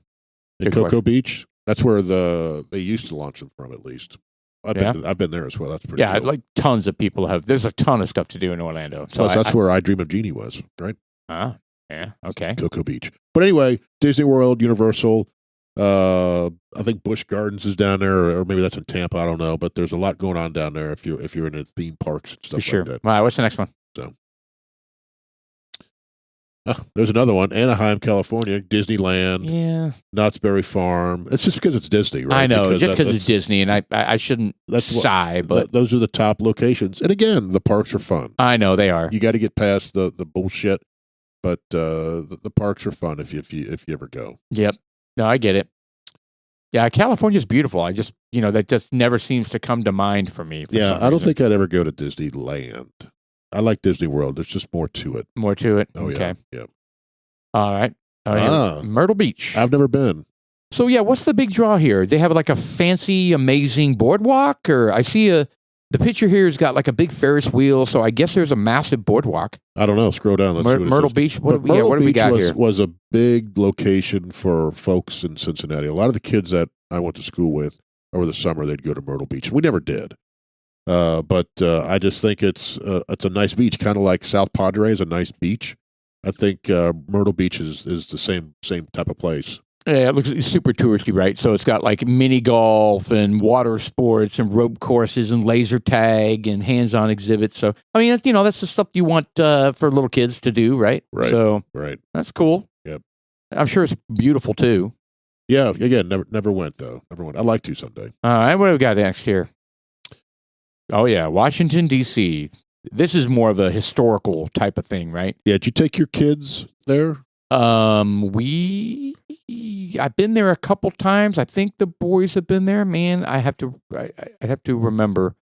[SPEAKER 2] In Cocoa Beach? That's where they used to launch them from, at least. I've been there as well. That's pretty cool.
[SPEAKER 1] Like tons of people have. There's a ton of stuff to do in Orlando. So
[SPEAKER 2] plus, that's where I Dream of Jeannie was, right?
[SPEAKER 1] Yeah, okay.
[SPEAKER 2] Cocoa Beach. But anyway, Disney World, Universal, I think Busch Gardens is down there, or maybe that's in Tampa. I don't know, but there's a lot going on down there if you're into theme parks and stuff like that.
[SPEAKER 1] All right, what's the next one?
[SPEAKER 2] So, there's another one: Anaheim, California, Disneyland, Knott's Berry Farm. It's just because it's Disney, right?
[SPEAKER 1] I know, just because it's Disney, and I shouldn't sigh, but
[SPEAKER 2] those are the top locations. And again, the parks are fun.
[SPEAKER 1] I know they are.
[SPEAKER 2] You got to get past the bullshit, but the parks are fun if you ever go.
[SPEAKER 1] Yep. No, I get it. Yeah, California's beautiful. I just, that just never seems to come to mind for me.
[SPEAKER 2] I don't think I'd ever go to Disneyland. I like Disney World. There's just more to it.
[SPEAKER 1] More to it?
[SPEAKER 2] Oh,
[SPEAKER 1] okay.
[SPEAKER 2] Yeah.
[SPEAKER 1] All right. Myrtle Beach.
[SPEAKER 2] I've never been.
[SPEAKER 1] So, what's the big draw here? They have like a fancy, amazing boardwalk? Or I see the picture here has got like a big Ferris wheel, so I guess there's a massive boardwalk.
[SPEAKER 2] I don't know. Scroll down. Let's see what
[SPEAKER 1] Myrtle Beach? What do we got here?
[SPEAKER 2] Was a big location for folks in Cincinnati. A lot of the kids that I went to school with over the summer, they'd go to Myrtle Beach. We never did. But I just think it's a nice beach, kind of like South Padre is a nice beach. I think Myrtle Beach is the same type of place.
[SPEAKER 1] Yeah, it looks super touristy, right? So it's got like mini golf and water sports and rope courses and laser tag and hands-on exhibits. So, I mean, that's the stuff you want for little kids to do, right?
[SPEAKER 2] Right.
[SPEAKER 1] So,
[SPEAKER 2] right.
[SPEAKER 1] That's cool.
[SPEAKER 2] Yep.
[SPEAKER 1] I'm sure it's beautiful, too.
[SPEAKER 2] Yeah, again, never went, though. Never went. I'd like to someday.
[SPEAKER 1] All right, what do we got next here? Oh, yeah, Washington, D.C. This is more of a historical type of thing, right?
[SPEAKER 2] Yeah, did you take your kids there?
[SPEAKER 1] I've been there a couple times. I think the boys have been there. Man, I have to remember.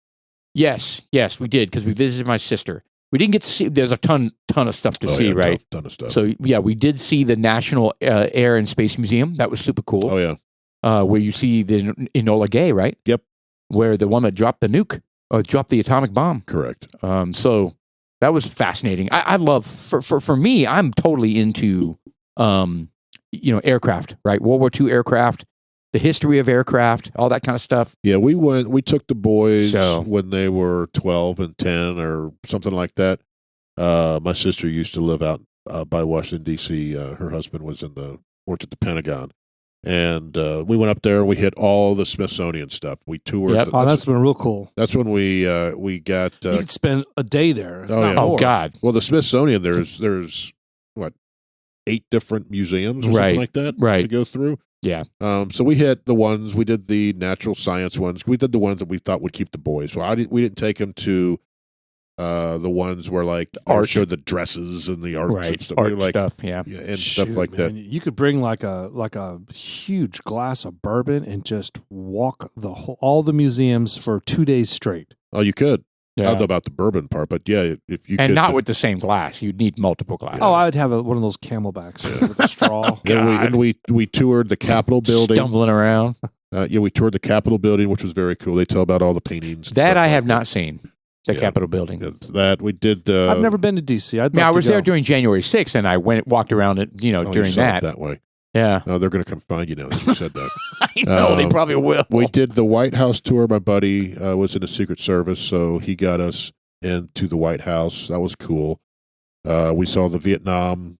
[SPEAKER 1] Yes, we did because we visited my sister. We didn't get to see. There's a ton of stuff to see, right?
[SPEAKER 2] Ton of stuff.
[SPEAKER 1] So we did see the National Air and Space Museum. That was super cool.
[SPEAKER 2] Oh yeah.
[SPEAKER 1] Where you see the Enola Gay, right?
[SPEAKER 2] Yep. Where
[SPEAKER 1] the one that dropped the nuke or dropped the atomic bomb.
[SPEAKER 2] Correct.
[SPEAKER 1] So that was fascinating. I love for me. I'm totally into aircraft, right? World War II aircraft, the history of aircraft, all that kind of stuff.
[SPEAKER 2] Yeah, we took the boys when they were 12 and 10 or something like that. My sister used to live out by Washington, D.C. Her husband worked at the Pentagon. And we went up there and we hit all the Smithsonian stuff. We toured.
[SPEAKER 1] Yep.
[SPEAKER 3] That's been real cool.
[SPEAKER 2] That's when we got.
[SPEAKER 3] You could spend a day there.
[SPEAKER 1] Oh God!
[SPEAKER 2] Well, the Smithsonian, there's what, 8 different museums or something like that to go through.
[SPEAKER 1] Yeah.
[SPEAKER 2] So we hit the ones. We did the natural science ones. We did the ones that we thought would keep the boys. Well, we didn't take them to the ones where like art showed the dresses and the arts and stuff.
[SPEAKER 1] Art stuff, yeah,
[SPEAKER 2] and stuff like that.
[SPEAKER 3] You could bring like a huge glass of bourbon and just walk all the museums for 2 days straight.
[SPEAKER 2] Oh, you could.
[SPEAKER 1] Yeah.
[SPEAKER 2] I don't know about the bourbon part, but yeah, if you
[SPEAKER 1] and
[SPEAKER 2] could,
[SPEAKER 1] not with the same glass, you'd need multiple glasses.
[SPEAKER 3] Oh, I'd have one of those Camelbacks with a straw.
[SPEAKER 2] we toured the Capitol building,
[SPEAKER 1] stumbling around.
[SPEAKER 2] We toured the Capitol building, which was very cool. They tell about all the paintings.
[SPEAKER 1] That I have not seen. The Capitol building.
[SPEAKER 2] That we did.
[SPEAKER 3] I've never been to DC.
[SPEAKER 1] I was there during January 6th, and I walked around it. During
[SPEAKER 2] that way.
[SPEAKER 1] Yeah.
[SPEAKER 2] No, they're going to come find you now that you said that.
[SPEAKER 1] I know they probably will.
[SPEAKER 2] We did the White House tour. My buddy was in the Secret Service, so he got us into the White House. That was cool. We saw the Vietnam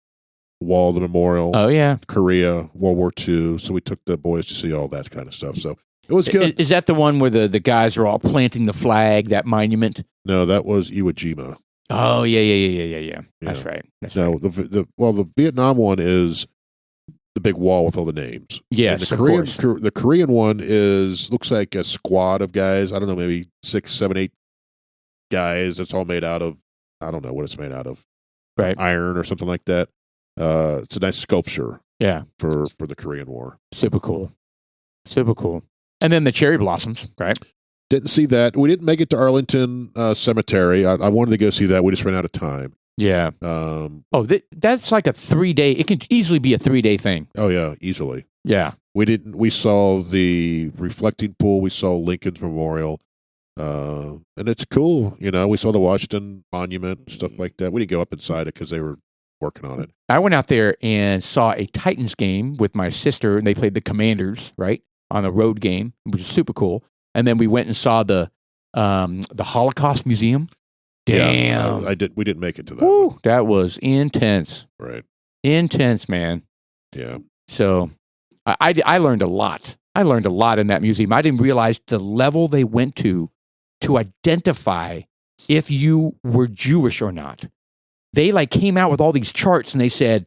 [SPEAKER 2] Wall, the memorial.
[SPEAKER 1] Oh yeah.
[SPEAKER 2] Korea, World War II. So we took the boys to see all that kind of stuff. So it was good.
[SPEAKER 1] Is that the one where the guys are all planting the flag, that monument?
[SPEAKER 2] No, that was Iwo Jima.
[SPEAKER 1] Oh yeah. That's right.
[SPEAKER 2] The Vietnam one is the big wall with all the names.
[SPEAKER 1] Yes,
[SPEAKER 2] and the Korean one looks like a squad of guys. I don't know, maybe 6, 7, 8 guys. It's all made out of, I don't know what it's made out of,
[SPEAKER 1] right?
[SPEAKER 2] Iron or something like that. It's a nice sculpture.
[SPEAKER 1] Yeah,
[SPEAKER 2] for the Korean War.
[SPEAKER 1] Super cool. And then the cherry blossoms, right?
[SPEAKER 2] Didn't see that. We didn't make it to Arlington Cemetery. I wanted to go see that. We just ran out of time.
[SPEAKER 1] Yeah. That's like a 3-day. It can easily be a 3-day thing.
[SPEAKER 2] Oh yeah, easily.
[SPEAKER 1] Yeah.
[SPEAKER 2] We saw the reflecting pool. We saw Lincoln's Memorial. And it's cool. We saw the Washington Monument, stuff like that. We didn't go up inside it because they were working on it.
[SPEAKER 1] I went out there and saw a Titans game with my sister, and they played the Commanders, right, on a road game, which was super cool. And then we went and saw the Holocaust Museum. Damn,
[SPEAKER 2] yeah, we didn't make it to that.
[SPEAKER 1] Woo, that was intense.
[SPEAKER 2] Right,
[SPEAKER 1] intense, man.
[SPEAKER 2] Yeah.
[SPEAKER 1] So I learned a lot. I learned a lot in that museum. I didn't realize the level they went to identify if you were Jewish or not. They came out with all these charts and they said,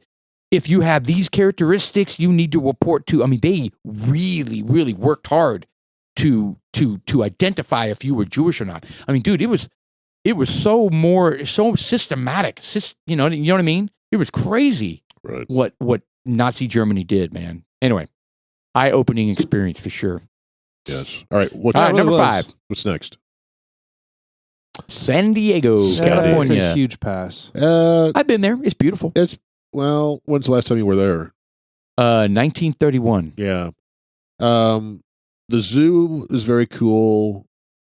[SPEAKER 1] if you have these characteristics, you need to report to. I mean, they really, really worked hard to identify if you were Jewish or not. I mean, dude, it was so systematic. You know what I mean? It was crazy.
[SPEAKER 2] Right.
[SPEAKER 1] What Nazi Germany did, man. Anyway, eye-opening experience for sure.
[SPEAKER 2] Yes. All right.
[SPEAKER 1] Number 5.
[SPEAKER 2] What's next?
[SPEAKER 1] San Diego,
[SPEAKER 3] It's
[SPEAKER 1] California.
[SPEAKER 3] a huge pass.
[SPEAKER 1] I've been there. It's beautiful.
[SPEAKER 2] When's the last time you were there?
[SPEAKER 1] 1931.
[SPEAKER 2] Yeah. The zoo is very cool.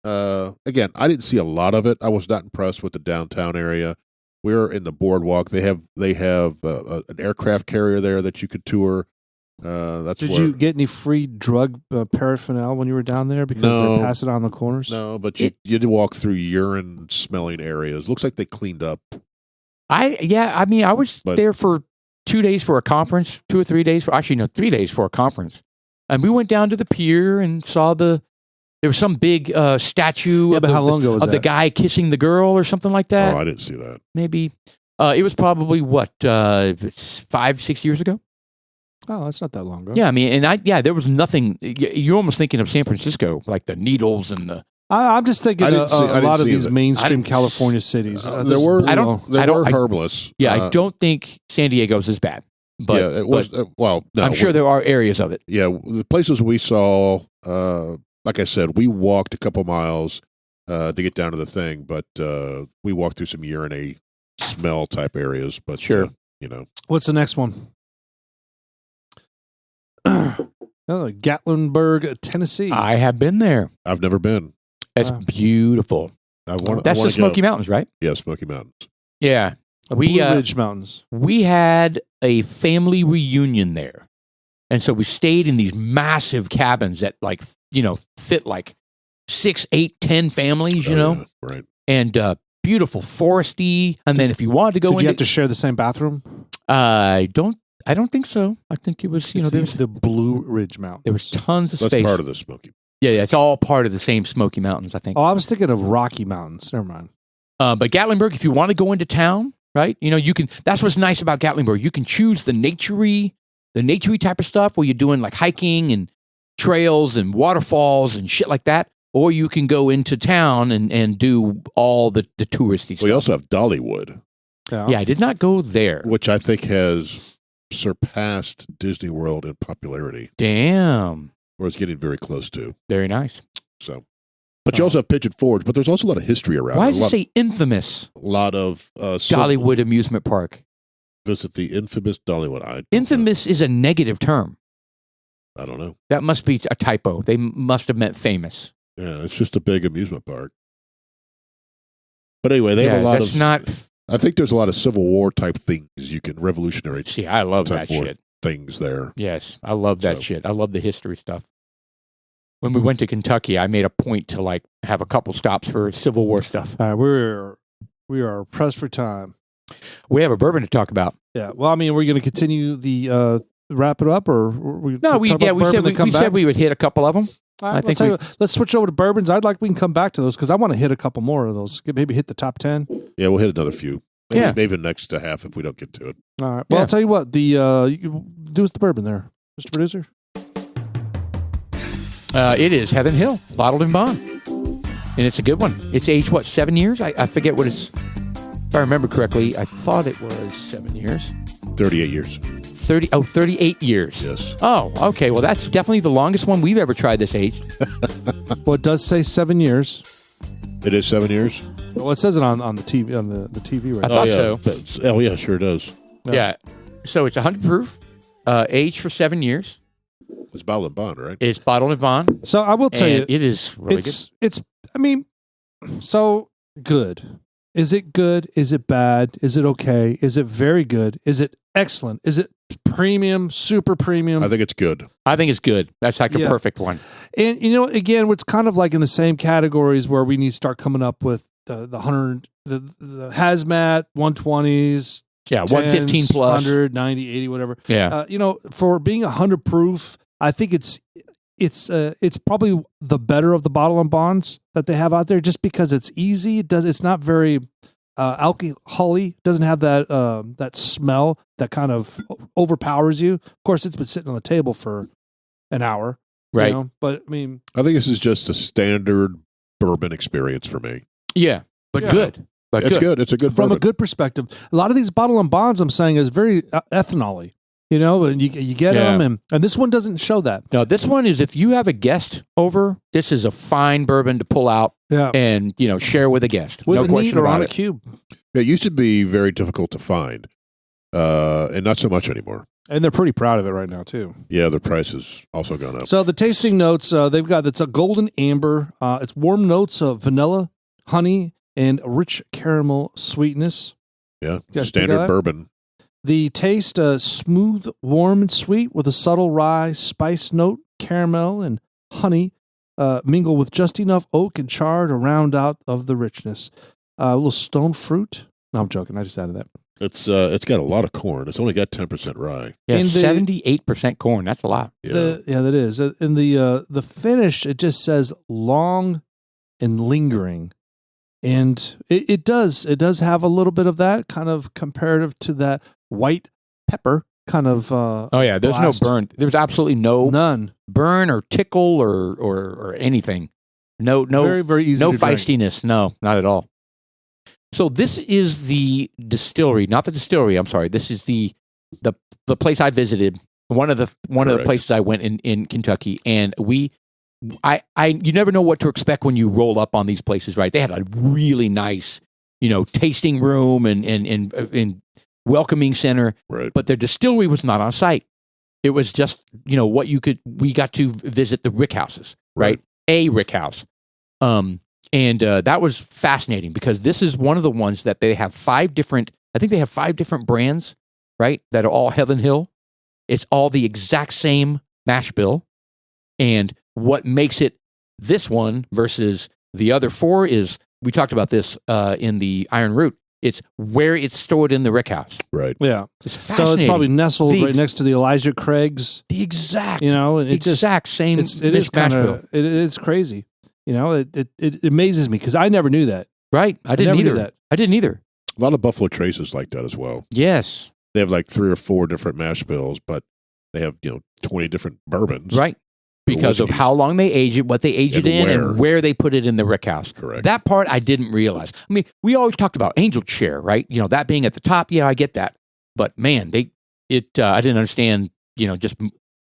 [SPEAKER 2] Again, I didn't see a lot of it. I was not impressed with the downtown area. We're in the boardwalk. They have an aircraft carrier there that you could tour. Did
[SPEAKER 3] you get any free drug paraphernalia when you were down there because they're passing on the corners?
[SPEAKER 2] No, but you did walk through urine smelling areas. Looks like they cleaned up.
[SPEAKER 1] I was there for 2 days for a conference, 2 or 3 days 3 days for a conference. And we went down to the pier and saw there was some big statue
[SPEAKER 3] how long ago was
[SPEAKER 1] of
[SPEAKER 3] that?
[SPEAKER 1] the guy kissing the girl or something like that.
[SPEAKER 2] Oh, I didn't see that.
[SPEAKER 1] Maybe. It was probably 5-6 years ago?
[SPEAKER 3] Oh, that's not that long ago.
[SPEAKER 1] Yeah, I mean, there was nothing. You're almost thinking of San Francisco, like the needles and the.
[SPEAKER 3] I'm just thinking a lot of these mainstream California cities.
[SPEAKER 2] There were herbalists.
[SPEAKER 1] Yeah, I don't think San Diego's as bad. But
[SPEAKER 2] yeah, it was. No,
[SPEAKER 1] I'm sure there are areas of it.
[SPEAKER 2] Yeah, the places we saw, like I said, we walked a couple miles to get down to the thing, but we walked through some urine smell type areas. But
[SPEAKER 1] sure,
[SPEAKER 3] what's the next one? Gatlinburg, Tennessee.
[SPEAKER 1] I have been there.
[SPEAKER 2] I've never been.
[SPEAKER 1] It's beautiful.
[SPEAKER 2] That's
[SPEAKER 1] the Smoky Mountains, right?
[SPEAKER 2] Yeah, Smoky Mountains.
[SPEAKER 1] Yeah.
[SPEAKER 3] Blue Ridge Mountains.
[SPEAKER 1] We had a family reunion there. And so we stayed in these massive cabins that fit like 6, 8, 10 families, you know?
[SPEAKER 2] Yeah, right.
[SPEAKER 1] And beautiful foresty. And then if you wanted to go
[SPEAKER 3] Did you have to share the same bathroom?
[SPEAKER 1] I don't think so. I think it was,
[SPEAKER 3] the Blue Ridge Mountains.
[SPEAKER 1] there was tons of
[SPEAKER 2] That's
[SPEAKER 1] space.
[SPEAKER 2] part of the Smoky.
[SPEAKER 1] Yeah, it's all part of the same Smoky Mountains, I think.
[SPEAKER 3] Oh, I was thinking of Rocky Mountains. Never mind.
[SPEAKER 1] But Gatlinburg, if you want to go into town, right? You can. That's what's nice about Gatlinburg. You can choose the naturey type of stuff where you're doing like hiking and trails and waterfalls and shit like that, or you can go into town and do all the touristy stuff.
[SPEAKER 2] We also have Dollywood,
[SPEAKER 1] Yeah, I did not go there.
[SPEAKER 2] which I think has surpassed Disney World in popularity,
[SPEAKER 1] Damn,
[SPEAKER 2] or it's getting very close to.
[SPEAKER 1] very nice.
[SPEAKER 2] So, but you also have Pigeon Forge, but there's also a lot of history around.
[SPEAKER 1] Why
[SPEAKER 2] it.
[SPEAKER 1] does it say infamous
[SPEAKER 2] A lot of
[SPEAKER 1] Dollywood Amusement Park?
[SPEAKER 2] Visit the infamous Dollywood.
[SPEAKER 1] Infamous is a negative term.
[SPEAKER 2] I don't know.
[SPEAKER 1] That must be a typo. They must have meant famous.
[SPEAKER 2] Yeah, it's just a big amusement park. But anyway, they have a lot
[SPEAKER 1] that's
[SPEAKER 2] of.
[SPEAKER 1] not.
[SPEAKER 2] I think there's a lot of Civil War type things you can revolutionary
[SPEAKER 1] See, I love
[SPEAKER 2] type
[SPEAKER 1] that
[SPEAKER 2] war
[SPEAKER 1] shit.
[SPEAKER 2] things there.
[SPEAKER 1] Yes, I love that
[SPEAKER 2] So-
[SPEAKER 1] shit. I love the history stuff. When we went to Kentucky, I made a point to like have a couple stops for Civil War stuff.
[SPEAKER 3] All right, we are pressed for time.
[SPEAKER 1] We have a bourbon to talk about.
[SPEAKER 3] Yeah. Well, I mean, we're going to continue the wrap it up, or we
[SPEAKER 1] No, we said we would hit a couple of them.
[SPEAKER 3] I
[SPEAKER 1] think
[SPEAKER 3] think let's switch over to bourbons. We can come back to those because I want to hit a couple more of those. Maybe hit the top 10.
[SPEAKER 2] Yeah, we'll hit another few.
[SPEAKER 1] Yeah.
[SPEAKER 2] Maybe next to half if we don't get to it.
[SPEAKER 3] All right. Well,
[SPEAKER 1] Yeah.
[SPEAKER 3] I'll tell you what. You do us the bourbon there, Mr. Producer.
[SPEAKER 1] It is Heaven Hill, bottled in bond, and it's a good one. It's aged 7 years? I forget what it's. If I remember correctly, I thought it was 7 years.
[SPEAKER 2] 38 years.
[SPEAKER 1] 38 years.
[SPEAKER 2] Yes.
[SPEAKER 1] Oh, okay. Well, that's definitely the longest one we've ever tried this aged.
[SPEAKER 3] Well, it does say 7 years.
[SPEAKER 2] It is 7 years.
[SPEAKER 3] Well, it says it on the TV on the TV right
[SPEAKER 1] I
[SPEAKER 3] now.
[SPEAKER 1] thought
[SPEAKER 2] yeah.
[SPEAKER 1] so.
[SPEAKER 2] Oh yeah, sure it does.
[SPEAKER 1] Yeah. So it's 100 proof, aged for 7 years.
[SPEAKER 2] It's bottled in bond, right?
[SPEAKER 1] It's bottled in bond.
[SPEAKER 3] So I will tell you,
[SPEAKER 1] And it is really
[SPEAKER 3] it's. I mean, so good. Is it good? Is it bad? Is it okay? Is it very good? Is it excellent? Is it premium? Super premium?
[SPEAKER 2] I think it's good.
[SPEAKER 1] I think it's good. That's like a
[SPEAKER 3] Yeah.
[SPEAKER 1] perfect one.
[SPEAKER 3] And again, it's kind of like in the same categories where we need to start coming up with the hazmat 120s.
[SPEAKER 1] Yeah, 115 plus.
[SPEAKER 3] 100, 90, 80, whatever.
[SPEAKER 1] Yeah.
[SPEAKER 3] For being 100 proof, I think it's probably the better of the bottle and bonds that they have out there, just because it's easy. It's not very alcohol-y. Doesn't have that smell that kind of overpowers you. Of course, it's been sitting on the table for an hour,
[SPEAKER 1] Right.
[SPEAKER 3] But I mean,
[SPEAKER 2] I think this is just a standard bourbon experience for me.
[SPEAKER 1] Yeah. But
[SPEAKER 3] Yeah.
[SPEAKER 1] good. But
[SPEAKER 2] It's
[SPEAKER 1] good.
[SPEAKER 2] good. It's a good
[SPEAKER 3] from
[SPEAKER 2] bourbon.
[SPEAKER 3] a good perspective, a lot of these bottle and bonds, I'm saying, is very ethanol-y. And you get
[SPEAKER 1] Yeah.
[SPEAKER 3] them, and this one doesn't show that.
[SPEAKER 1] No, this one is if you have a guest over, this is a fine bourbon to pull out
[SPEAKER 3] Yeah,
[SPEAKER 1] and share with a guest.
[SPEAKER 3] with
[SPEAKER 1] no
[SPEAKER 3] a
[SPEAKER 1] question
[SPEAKER 3] neat or
[SPEAKER 1] about
[SPEAKER 3] on a
[SPEAKER 1] it.
[SPEAKER 3] cube.
[SPEAKER 2] It used to be very difficult to find, and not so much anymore.
[SPEAKER 3] And they're pretty proud of it right now, too.
[SPEAKER 2] Yeah, the price has also gone up.
[SPEAKER 3] So the tasting notes, they've got, it's a golden amber. It's warm notes of vanilla, honey, and rich caramel sweetness.
[SPEAKER 2] Yeah,
[SPEAKER 3] guys pick that?
[SPEAKER 2] standard bourbon.
[SPEAKER 3] The taste, smooth, warm, and sweet with a subtle rye spice note, caramel, and honey mingle with just enough oak and char to round out of the richness. A little stone fruit. No, I'm joking. I just added that.
[SPEAKER 2] It's got a lot of corn. It's only got 10% rye.
[SPEAKER 1] Yeah,
[SPEAKER 3] And the-
[SPEAKER 1] 78% corn. That's a lot.
[SPEAKER 2] Yeah,
[SPEAKER 3] That is. In the finish, it just says long and lingering. And it does have a little bit of that kind of comparative to that white pepper kind of.
[SPEAKER 1] Oh yeah, there's
[SPEAKER 3] blast.
[SPEAKER 1] no burn. There's absolutely no
[SPEAKER 3] None.
[SPEAKER 1] burn or tickle or anything. No,
[SPEAKER 3] Very, very easy
[SPEAKER 1] no
[SPEAKER 3] to drink.
[SPEAKER 1] feistiness. No, not at all. So this is the distillery, not the distillery. I'm sorry. This is the place I visited. One of the
[SPEAKER 2] Correct.
[SPEAKER 1] places I went in Kentucky, and you never know what to expect when you roll up on these places, right? They had a really nice, tasting room and welcoming center,
[SPEAKER 2] right.
[SPEAKER 1] but their distillery was not on site. It was just, we got to visit the rick houses, right? A rick house. And that was fascinating because this is one of the ones that they have 5 different brands, right? That are all Heaven Hill. It's all the exact same mash bill. And what makes it this one versus the other 4 is, we talked about this in the Iron Root. It's where it's stored in the rick house.
[SPEAKER 2] Right.
[SPEAKER 3] Yeah.
[SPEAKER 1] It's
[SPEAKER 3] So it's probably nestled right next to the Elijah Craig's.
[SPEAKER 1] The exact,
[SPEAKER 3] and it
[SPEAKER 1] exact
[SPEAKER 3] just,
[SPEAKER 1] same.
[SPEAKER 3] It is kind of, it's crazy. It amazes me because I never knew that.
[SPEAKER 1] Right. I didn't either.
[SPEAKER 3] That.
[SPEAKER 1] I didn't either.
[SPEAKER 2] A lot of Buffalo Traces like that as well.
[SPEAKER 1] Yes.
[SPEAKER 2] They have like 3 or 4 different mash bills, but they have 20 different bourbons.
[SPEAKER 1] Right. Because of how long they age it, what they age it in, and where they put it in the rick house.
[SPEAKER 2] Correct.
[SPEAKER 1] That part I didn't realize. I mean, we always talked about angel share, right? That being at the top. Yeah, I get that. But man, I didn't understand, just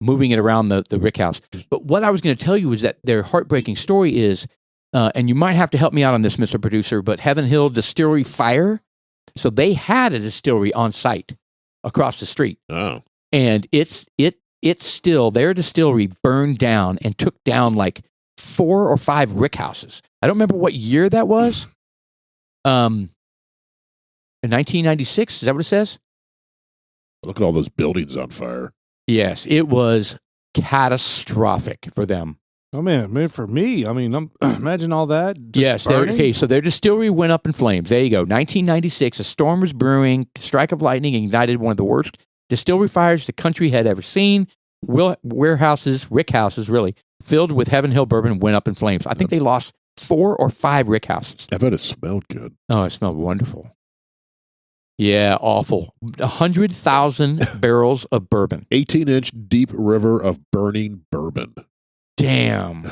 [SPEAKER 1] moving it around the rick house. But what I was going to tell you is that their heartbreaking story is, and you might have to help me out on this, Mr. Producer, but Heaven Hill Distillery fire. So they had a distillery on site across the street.
[SPEAKER 2] Oh.
[SPEAKER 1] And it's still, their distillery burned down and took down like 4 or 5 rick houses. I don't remember what year that was. In 1996, is that what it says?
[SPEAKER 2] Look at all those buildings on fire.
[SPEAKER 1] Yes, it was catastrophic for them.
[SPEAKER 3] Oh man, for me, I mean, imagine all that.
[SPEAKER 1] Yes, okay, so their distillery went up in flames. There you go. 1996, a storm was brewing, strike of lightning ignited one of the worst distillery fires the country had ever seen. Warehouses, rick houses, really, filled with Heaven Hill bourbon went up in flames. I think they lost 4 or 5 rick houses.
[SPEAKER 2] I bet it smelled good.
[SPEAKER 1] Oh, it smelled wonderful. Yeah, awful. 100,000 barrels of bourbon.
[SPEAKER 2] 18-inch deep river of burning bourbon.
[SPEAKER 1] Damn.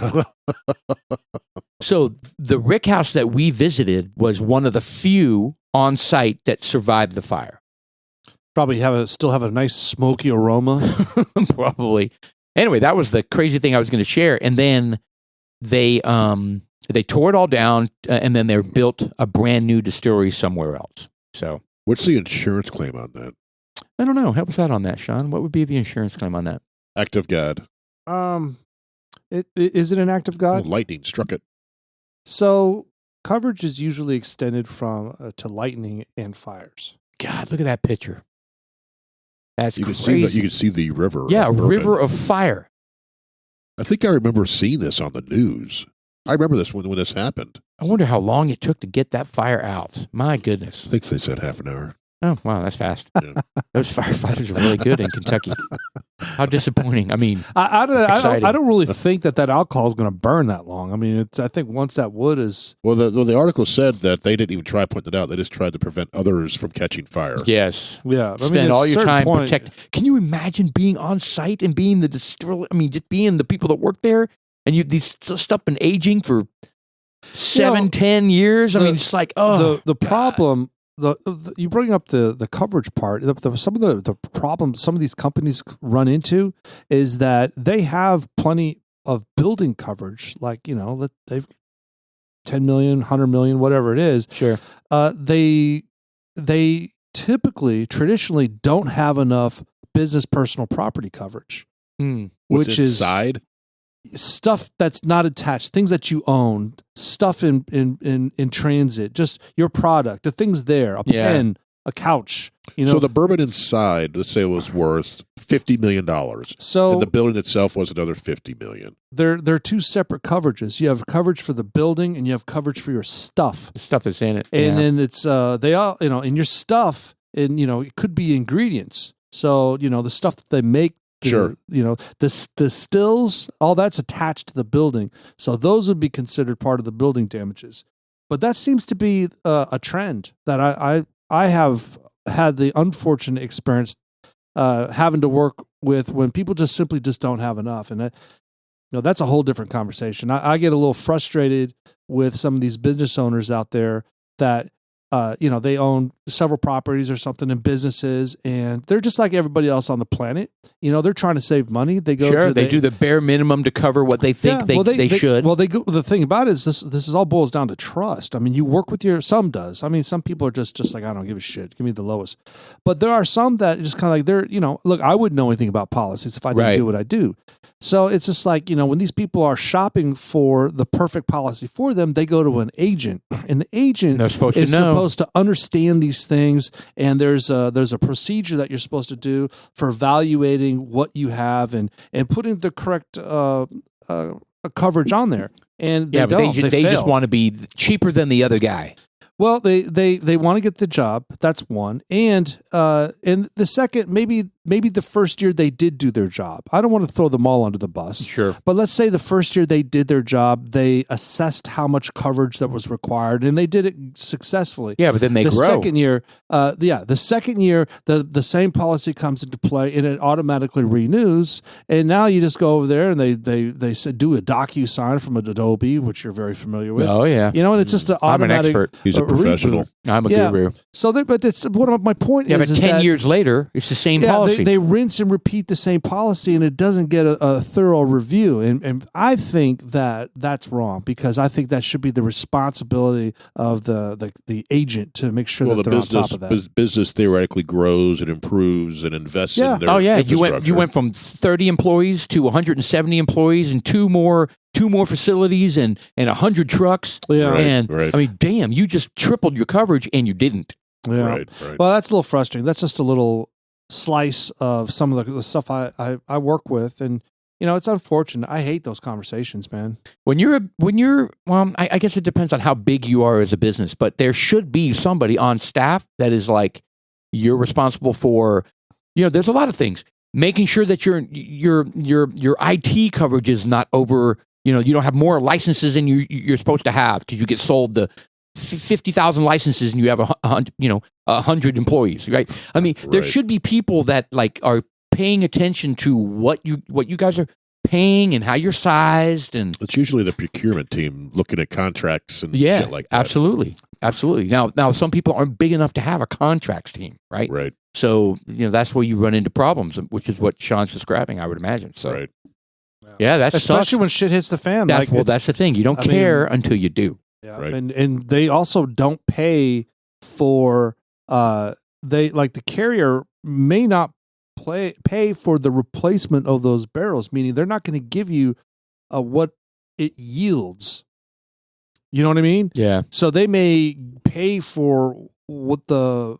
[SPEAKER 1] So the rick house that we visited was one of the few on site that survived the fire.
[SPEAKER 3] Probably still have a nice smoky aroma.
[SPEAKER 1] Probably. Anyway, that was the crazy thing I was going to share. And then they tore it all down, and then they built a brand new distillery somewhere else. So,
[SPEAKER 2] what's the insurance claim on that?
[SPEAKER 1] I don't know. Help us out on that, Sean. What would be the insurance claim on that?
[SPEAKER 2] Act of God.
[SPEAKER 3] Is it an act of God?
[SPEAKER 2] Oh, lightning struck it.
[SPEAKER 3] So coverage is usually extended from to lightning and fires.
[SPEAKER 1] God, look at that picture. That's
[SPEAKER 2] you
[SPEAKER 1] crazy.
[SPEAKER 2] You can see the river.
[SPEAKER 1] Yeah, a river of fire.
[SPEAKER 2] I think I remember seeing this on the news. I remember this when this happened.
[SPEAKER 1] I wonder how long it took to get that fire out. My goodness.
[SPEAKER 2] I think they said half an hour.
[SPEAKER 1] Oh, wow, that's fast.
[SPEAKER 2] Yeah.
[SPEAKER 1] Those firefighters are really good in Kentucky. How disappointing. I mean,
[SPEAKER 3] I don't really think that alcohol is going to burn that long. I mean, I think once that wood is...
[SPEAKER 2] Well, the article said that they didn't even try putting it out. They just tried to prevent others from catching fire.
[SPEAKER 1] Yes.
[SPEAKER 3] Yeah.
[SPEAKER 1] Spend all your time protect. Can you imagine being on site and being the distiller? I mean, just being the people that work there, and these stuff been aging for 10 years. I mean, it's like,
[SPEAKER 3] the problem... you bring up the coverage part. Some of the problems some of these companies run into is that they have plenty of building coverage, like they've 10 million, 100 million, whatever it is.
[SPEAKER 1] Sure.
[SPEAKER 3] They traditionally don't have enough business personal property coverage,
[SPEAKER 2] which is inside
[SPEAKER 3] stuff that's not attached, things that you own, stuff in transit, just your product, the things there, a pen, a couch.
[SPEAKER 2] So the bourbon inside, let's say it was worth $50 million.
[SPEAKER 3] So
[SPEAKER 2] and the building itself was another $50 million.
[SPEAKER 3] They're 2 separate coverages. You have coverage for the building and you have coverage for your stuff.
[SPEAKER 1] The stuff that's in it.
[SPEAKER 3] And then it's they all, in your stuff, and it could be ingredients. So, the stuff that they make,
[SPEAKER 2] sure,
[SPEAKER 3] the stills, all that's attached to the building. So those would be considered part of the building damages. But that seems to be a trend that I have had the unfortunate experience having to work with when people just simply don't have enough. And that's a whole different conversation. I get a little frustrated with some of these business owners out there that they own several properties or something in businesses, and they're just like everybody else on the planet. They're trying to save money. They go
[SPEAKER 1] they do the bare minimum to cover what they think they should.
[SPEAKER 3] Well, the thing about it is this is all boils down to trust. I mean, you work with some does. I mean, some people are just like, I don't give a shit. Give me the lowest. But there are some that just kind of like they're, look, I wouldn't know anything about policies if I didn't do what I do. So it's just like, when these people are shopping for the perfect policy for them, they go to an agent, and the agent is supposed to understand these these things, and there's a procedure that you're supposed to do for evaluating what you have and putting the correct coverage on there. And they don't.
[SPEAKER 1] They just want to be cheaper than the other guy.
[SPEAKER 3] Well, they want to get the job. That's one. And the second, maybe the first year they did do their job. I don't want to throw them all under the bus.
[SPEAKER 1] Sure.
[SPEAKER 3] But let's say the first year they did their job, they assessed how much coverage that was required, and they did it successfily.
[SPEAKER 1] Yeah, but then they grow.
[SPEAKER 3] Second year, the second year, the same policy comes into play, and it automatically renews. And now you just go over there, and they said do a DocuSign from Adobe, which you're very familiar with.
[SPEAKER 1] Oh yeah.
[SPEAKER 3] And it's just an automatic.
[SPEAKER 1] I'm an expert.
[SPEAKER 2] He's a professional.
[SPEAKER 1] I'm a guru.
[SPEAKER 3] So, but it's one of my point
[SPEAKER 1] Yeah,
[SPEAKER 3] is
[SPEAKER 1] but
[SPEAKER 3] is
[SPEAKER 1] 10
[SPEAKER 3] that,
[SPEAKER 1] years later, it's the same policy.
[SPEAKER 3] They rinse and repeat the same policy, and it doesn't get a thorough review. And I think that's wrong, because I think that should be the responsibility of the agent to make sure that they're on top of that.
[SPEAKER 2] Business theoretically grows and improves and invests in their infrastructure.
[SPEAKER 1] You went from 30 employees to 170 employees and two more facilities and 100 trucks.
[SPEAKER 3] Yeah.
[SPEAKER 2] Right.
[SPEAKER 1] I mean, damn, you just tripled your coverage and you didn't.
[SPEAKER 3] Yeah.
[SPEAKER 2] Right.
[SPEAKER 3] Well, that's a little frustrating. That's just a little slice of some of the stuff I work with, and it's unfortunate. I hate those conversations, man.
[SPEAKER 1] When you're well, I guess it depends on how big you are as a business, but there should be somebody on staff that is like, you're responsible for, there's a lot of things. Making sure that your IT coverage is not over, you don't have more licenses than you're supposed to have, because you get sold the 50,000 licenses and you have 100 employees, right? I mean, there should be people that like are paying attention to what you guys are paying and how you're sized, and
[SPEAKER 2] it's usually the procurement team looking at contracts and shit like that.
[SPEAKER 1] Absolutely. Now some people aren't big enough to have a contracts team, right?
[SPEAKER 2] Right.
[SPEAKER 1] So that's where you run into problems, which is what Sean's describing, I would imagine. So,
[SPEAKER 2] right.
[SPEAKER 1] Yeah, that's
[SPEAKER 3] especially when shit hits the fan.
[SPEAKER 1] That's the thing. You don't care until you do.
[SPEAKER 3] Yeah,
[SPEAKER 2] right.
[SPEAKER 3] And they also don't pay for the carrier may not pay for the replacement of those barrels, meaning they're not going to give you what it yields. You know what I mean? Yeah. So they may pay for what the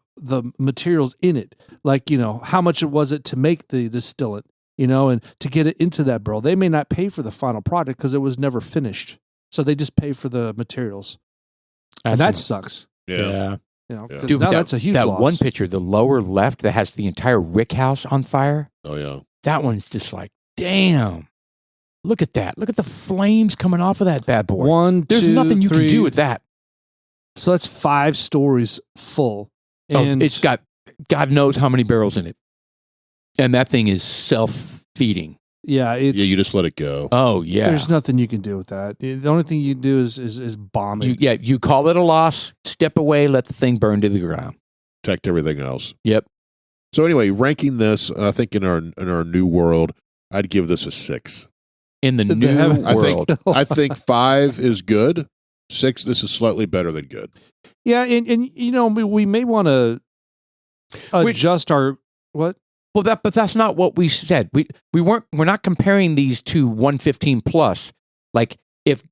[SPEAKER 3] materials in it, like how much was it to make the distillant, and to get it into that barrel. They may not pay for the final product because it was never finished. So they just pay for the materials, and that sucks.
[SPEAKER 2] Yeah.
[SPEAKER 1] Dude,
[SPEAKER 3] that's a huge
[SPEAKER 1] that
[SPEAKER 3] loss.
[SPEAKER 1] One picture, the lower left, that has the entire rick house on fire.
[SPEAKER 2] Oh yeah,
[SPEAKER 1] that one's just like, damn. Look at that. Look at the flames coming off of that bad boy. There's nothing you can do with that.
[SPEAKER 3] So that's 5 stories full, and
[SPEAKER 1] it's got God knows how many barrels in it, and that thing is self-feeding.
[SPEAKER 3] Yeah,
[SPEAKER 2] you just let it go.
[SPEAKER 1] Oh yeah,
[SPEAKER 3] there's nothing you can do with that. The only thing you can do is bomb it.
[SPEAKER 1] You call it a loss, step away, let the thing burn to the ground,
[SPEAKER 2] protect everything else.
[SPEAKER 1] Yep.
[SPEAKER 2] So anyway, ranking this, I think in our new world, I'd give this a 6.
[SPEAKER 1] In the new world,
[SPEAKER 2] I think 5 is good. 6, this is slightly better than good.
[SPEAKER 3] Yeah, and we may want to adjust our what.
[SPEAKER 1] Well, but that's not what we said. We're not comparing these to 115 plus. Like, if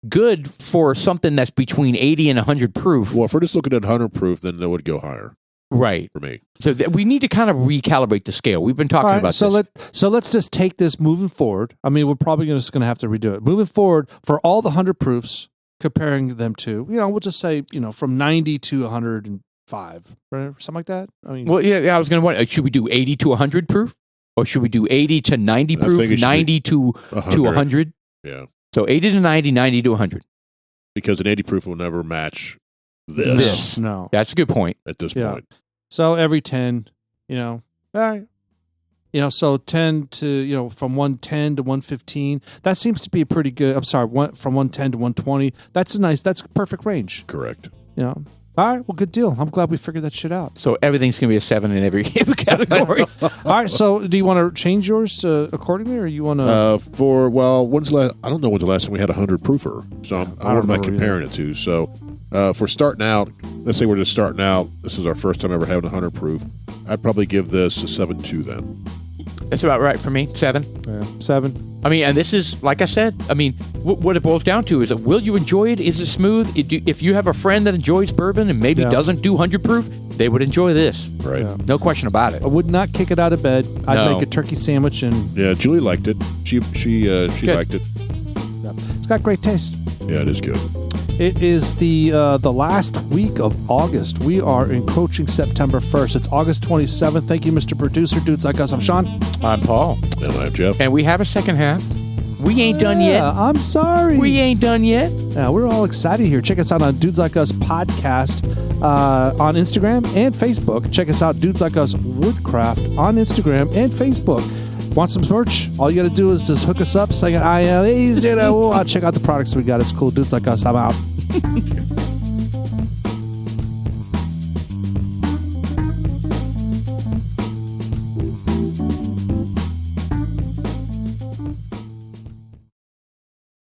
[SPEAKER 1] good for something that's between 80 and 100 proof.
[SPEAKER 2] Well, if we're just looking at 100 proof, then that would go higher.
[SPEAKER 1] Right.
[SPEAKER 2] For me.
[SPEAKER 1] So we need to kind of recalibrate the scale. We've been talking about this.
[SPEAKER 3] So let's just take this moving forward. I mean, we're probably just going to have to redo it. Moving forward, for all the 100 proofs, comparing them to, we'll just say, from 90 to 105, right? Something like that. I mean,
[SPEAKER 1] well, yeah, I was going to wonder, should we do 80 to 100 proof? Or should we do 80 to 90 proof, 90 to 100?
[SPEAKER 2] Yeah.
[SPEAKER 1] So 80 to 90, 90 to 100.
[SPEAKER 2] Because an 80 proof will never match this.
[SPEAKER 3] No.
[SPEAKER 1] That's a good point.
[SPEAKER 2] At this point.
[SPEAKER 3] So every 10, all right. So 10 to, from 110 to 115, that seems to be a pretty good, from 110 to 120. That's a perfect range.
[SPEAKER 2] Correct.
[SPEAKER 3] All right, well, good deal. I'm glad we figured that shit out.
[SPEAKER 1] So everything's going to be a 7 in every category.
[SPEAKER 3] All right, so do you want to change yours accordingly, or you want to?
[SPEAKER 2] I don't know when's the last time we had a 100 proofer. So what am I comparing it to? So for starting out, let's say we're just starting out. This is our first time ever having a 100 proof. I'd probably give this a 7.2 then.
[SPEAKER 1] That's about right for me. 7.
[SPEAKER 3] Yeah, 7.
[SPEAKER 1] I mean, and this is, like I said, what it boils down to is, will you enjoy it? Is it smooth? If you have a friend that enjoys bourbon and maybe doesn't do 100 proof, They would enjoy this.
[SPEAKER 2] Right.
[SPEAKER 3] Yeah.
[SPEAKER 1] No question about it.
[SPEAKER 3] I would not kick it out of bed. I'd
[SPEAKER 1] No.
[SPEAKER 3] make a turkey sandwich, and
[SPEAKER 2] Yeah, Julie liked it. She liked it.
[SPEAKER 3] it's got great taste.
[SPEAKER 2] Yeah, it is good.
[SPEAKER 3] It is the last week of August. We are encroaching September 1st. It's August 27th. Thank you, Mr. Producer. Dudes like us. I'm Sean.
[SPEAKER 1] I'm Paul.
[SPEAKER 2] And I'm Jeff.
[SPEAKER 1] And we have a second half. We ain't done yet.
[SPEAKER 3] I'm sorry.
[SPEAKER 1] We ain't done yet.
[SPEAKER 3] Yeah, we're all excited here. Check us out on Dudes Like Us podcast on Instagram and Facebook. Check us out, Dudes Like Us Woodcraft on Instagram and Facebook. Want some merch? All you got to do is just hook us up, sing it. I am easy to check out the products we got. It's cool. Dudes Like Us. I'm out.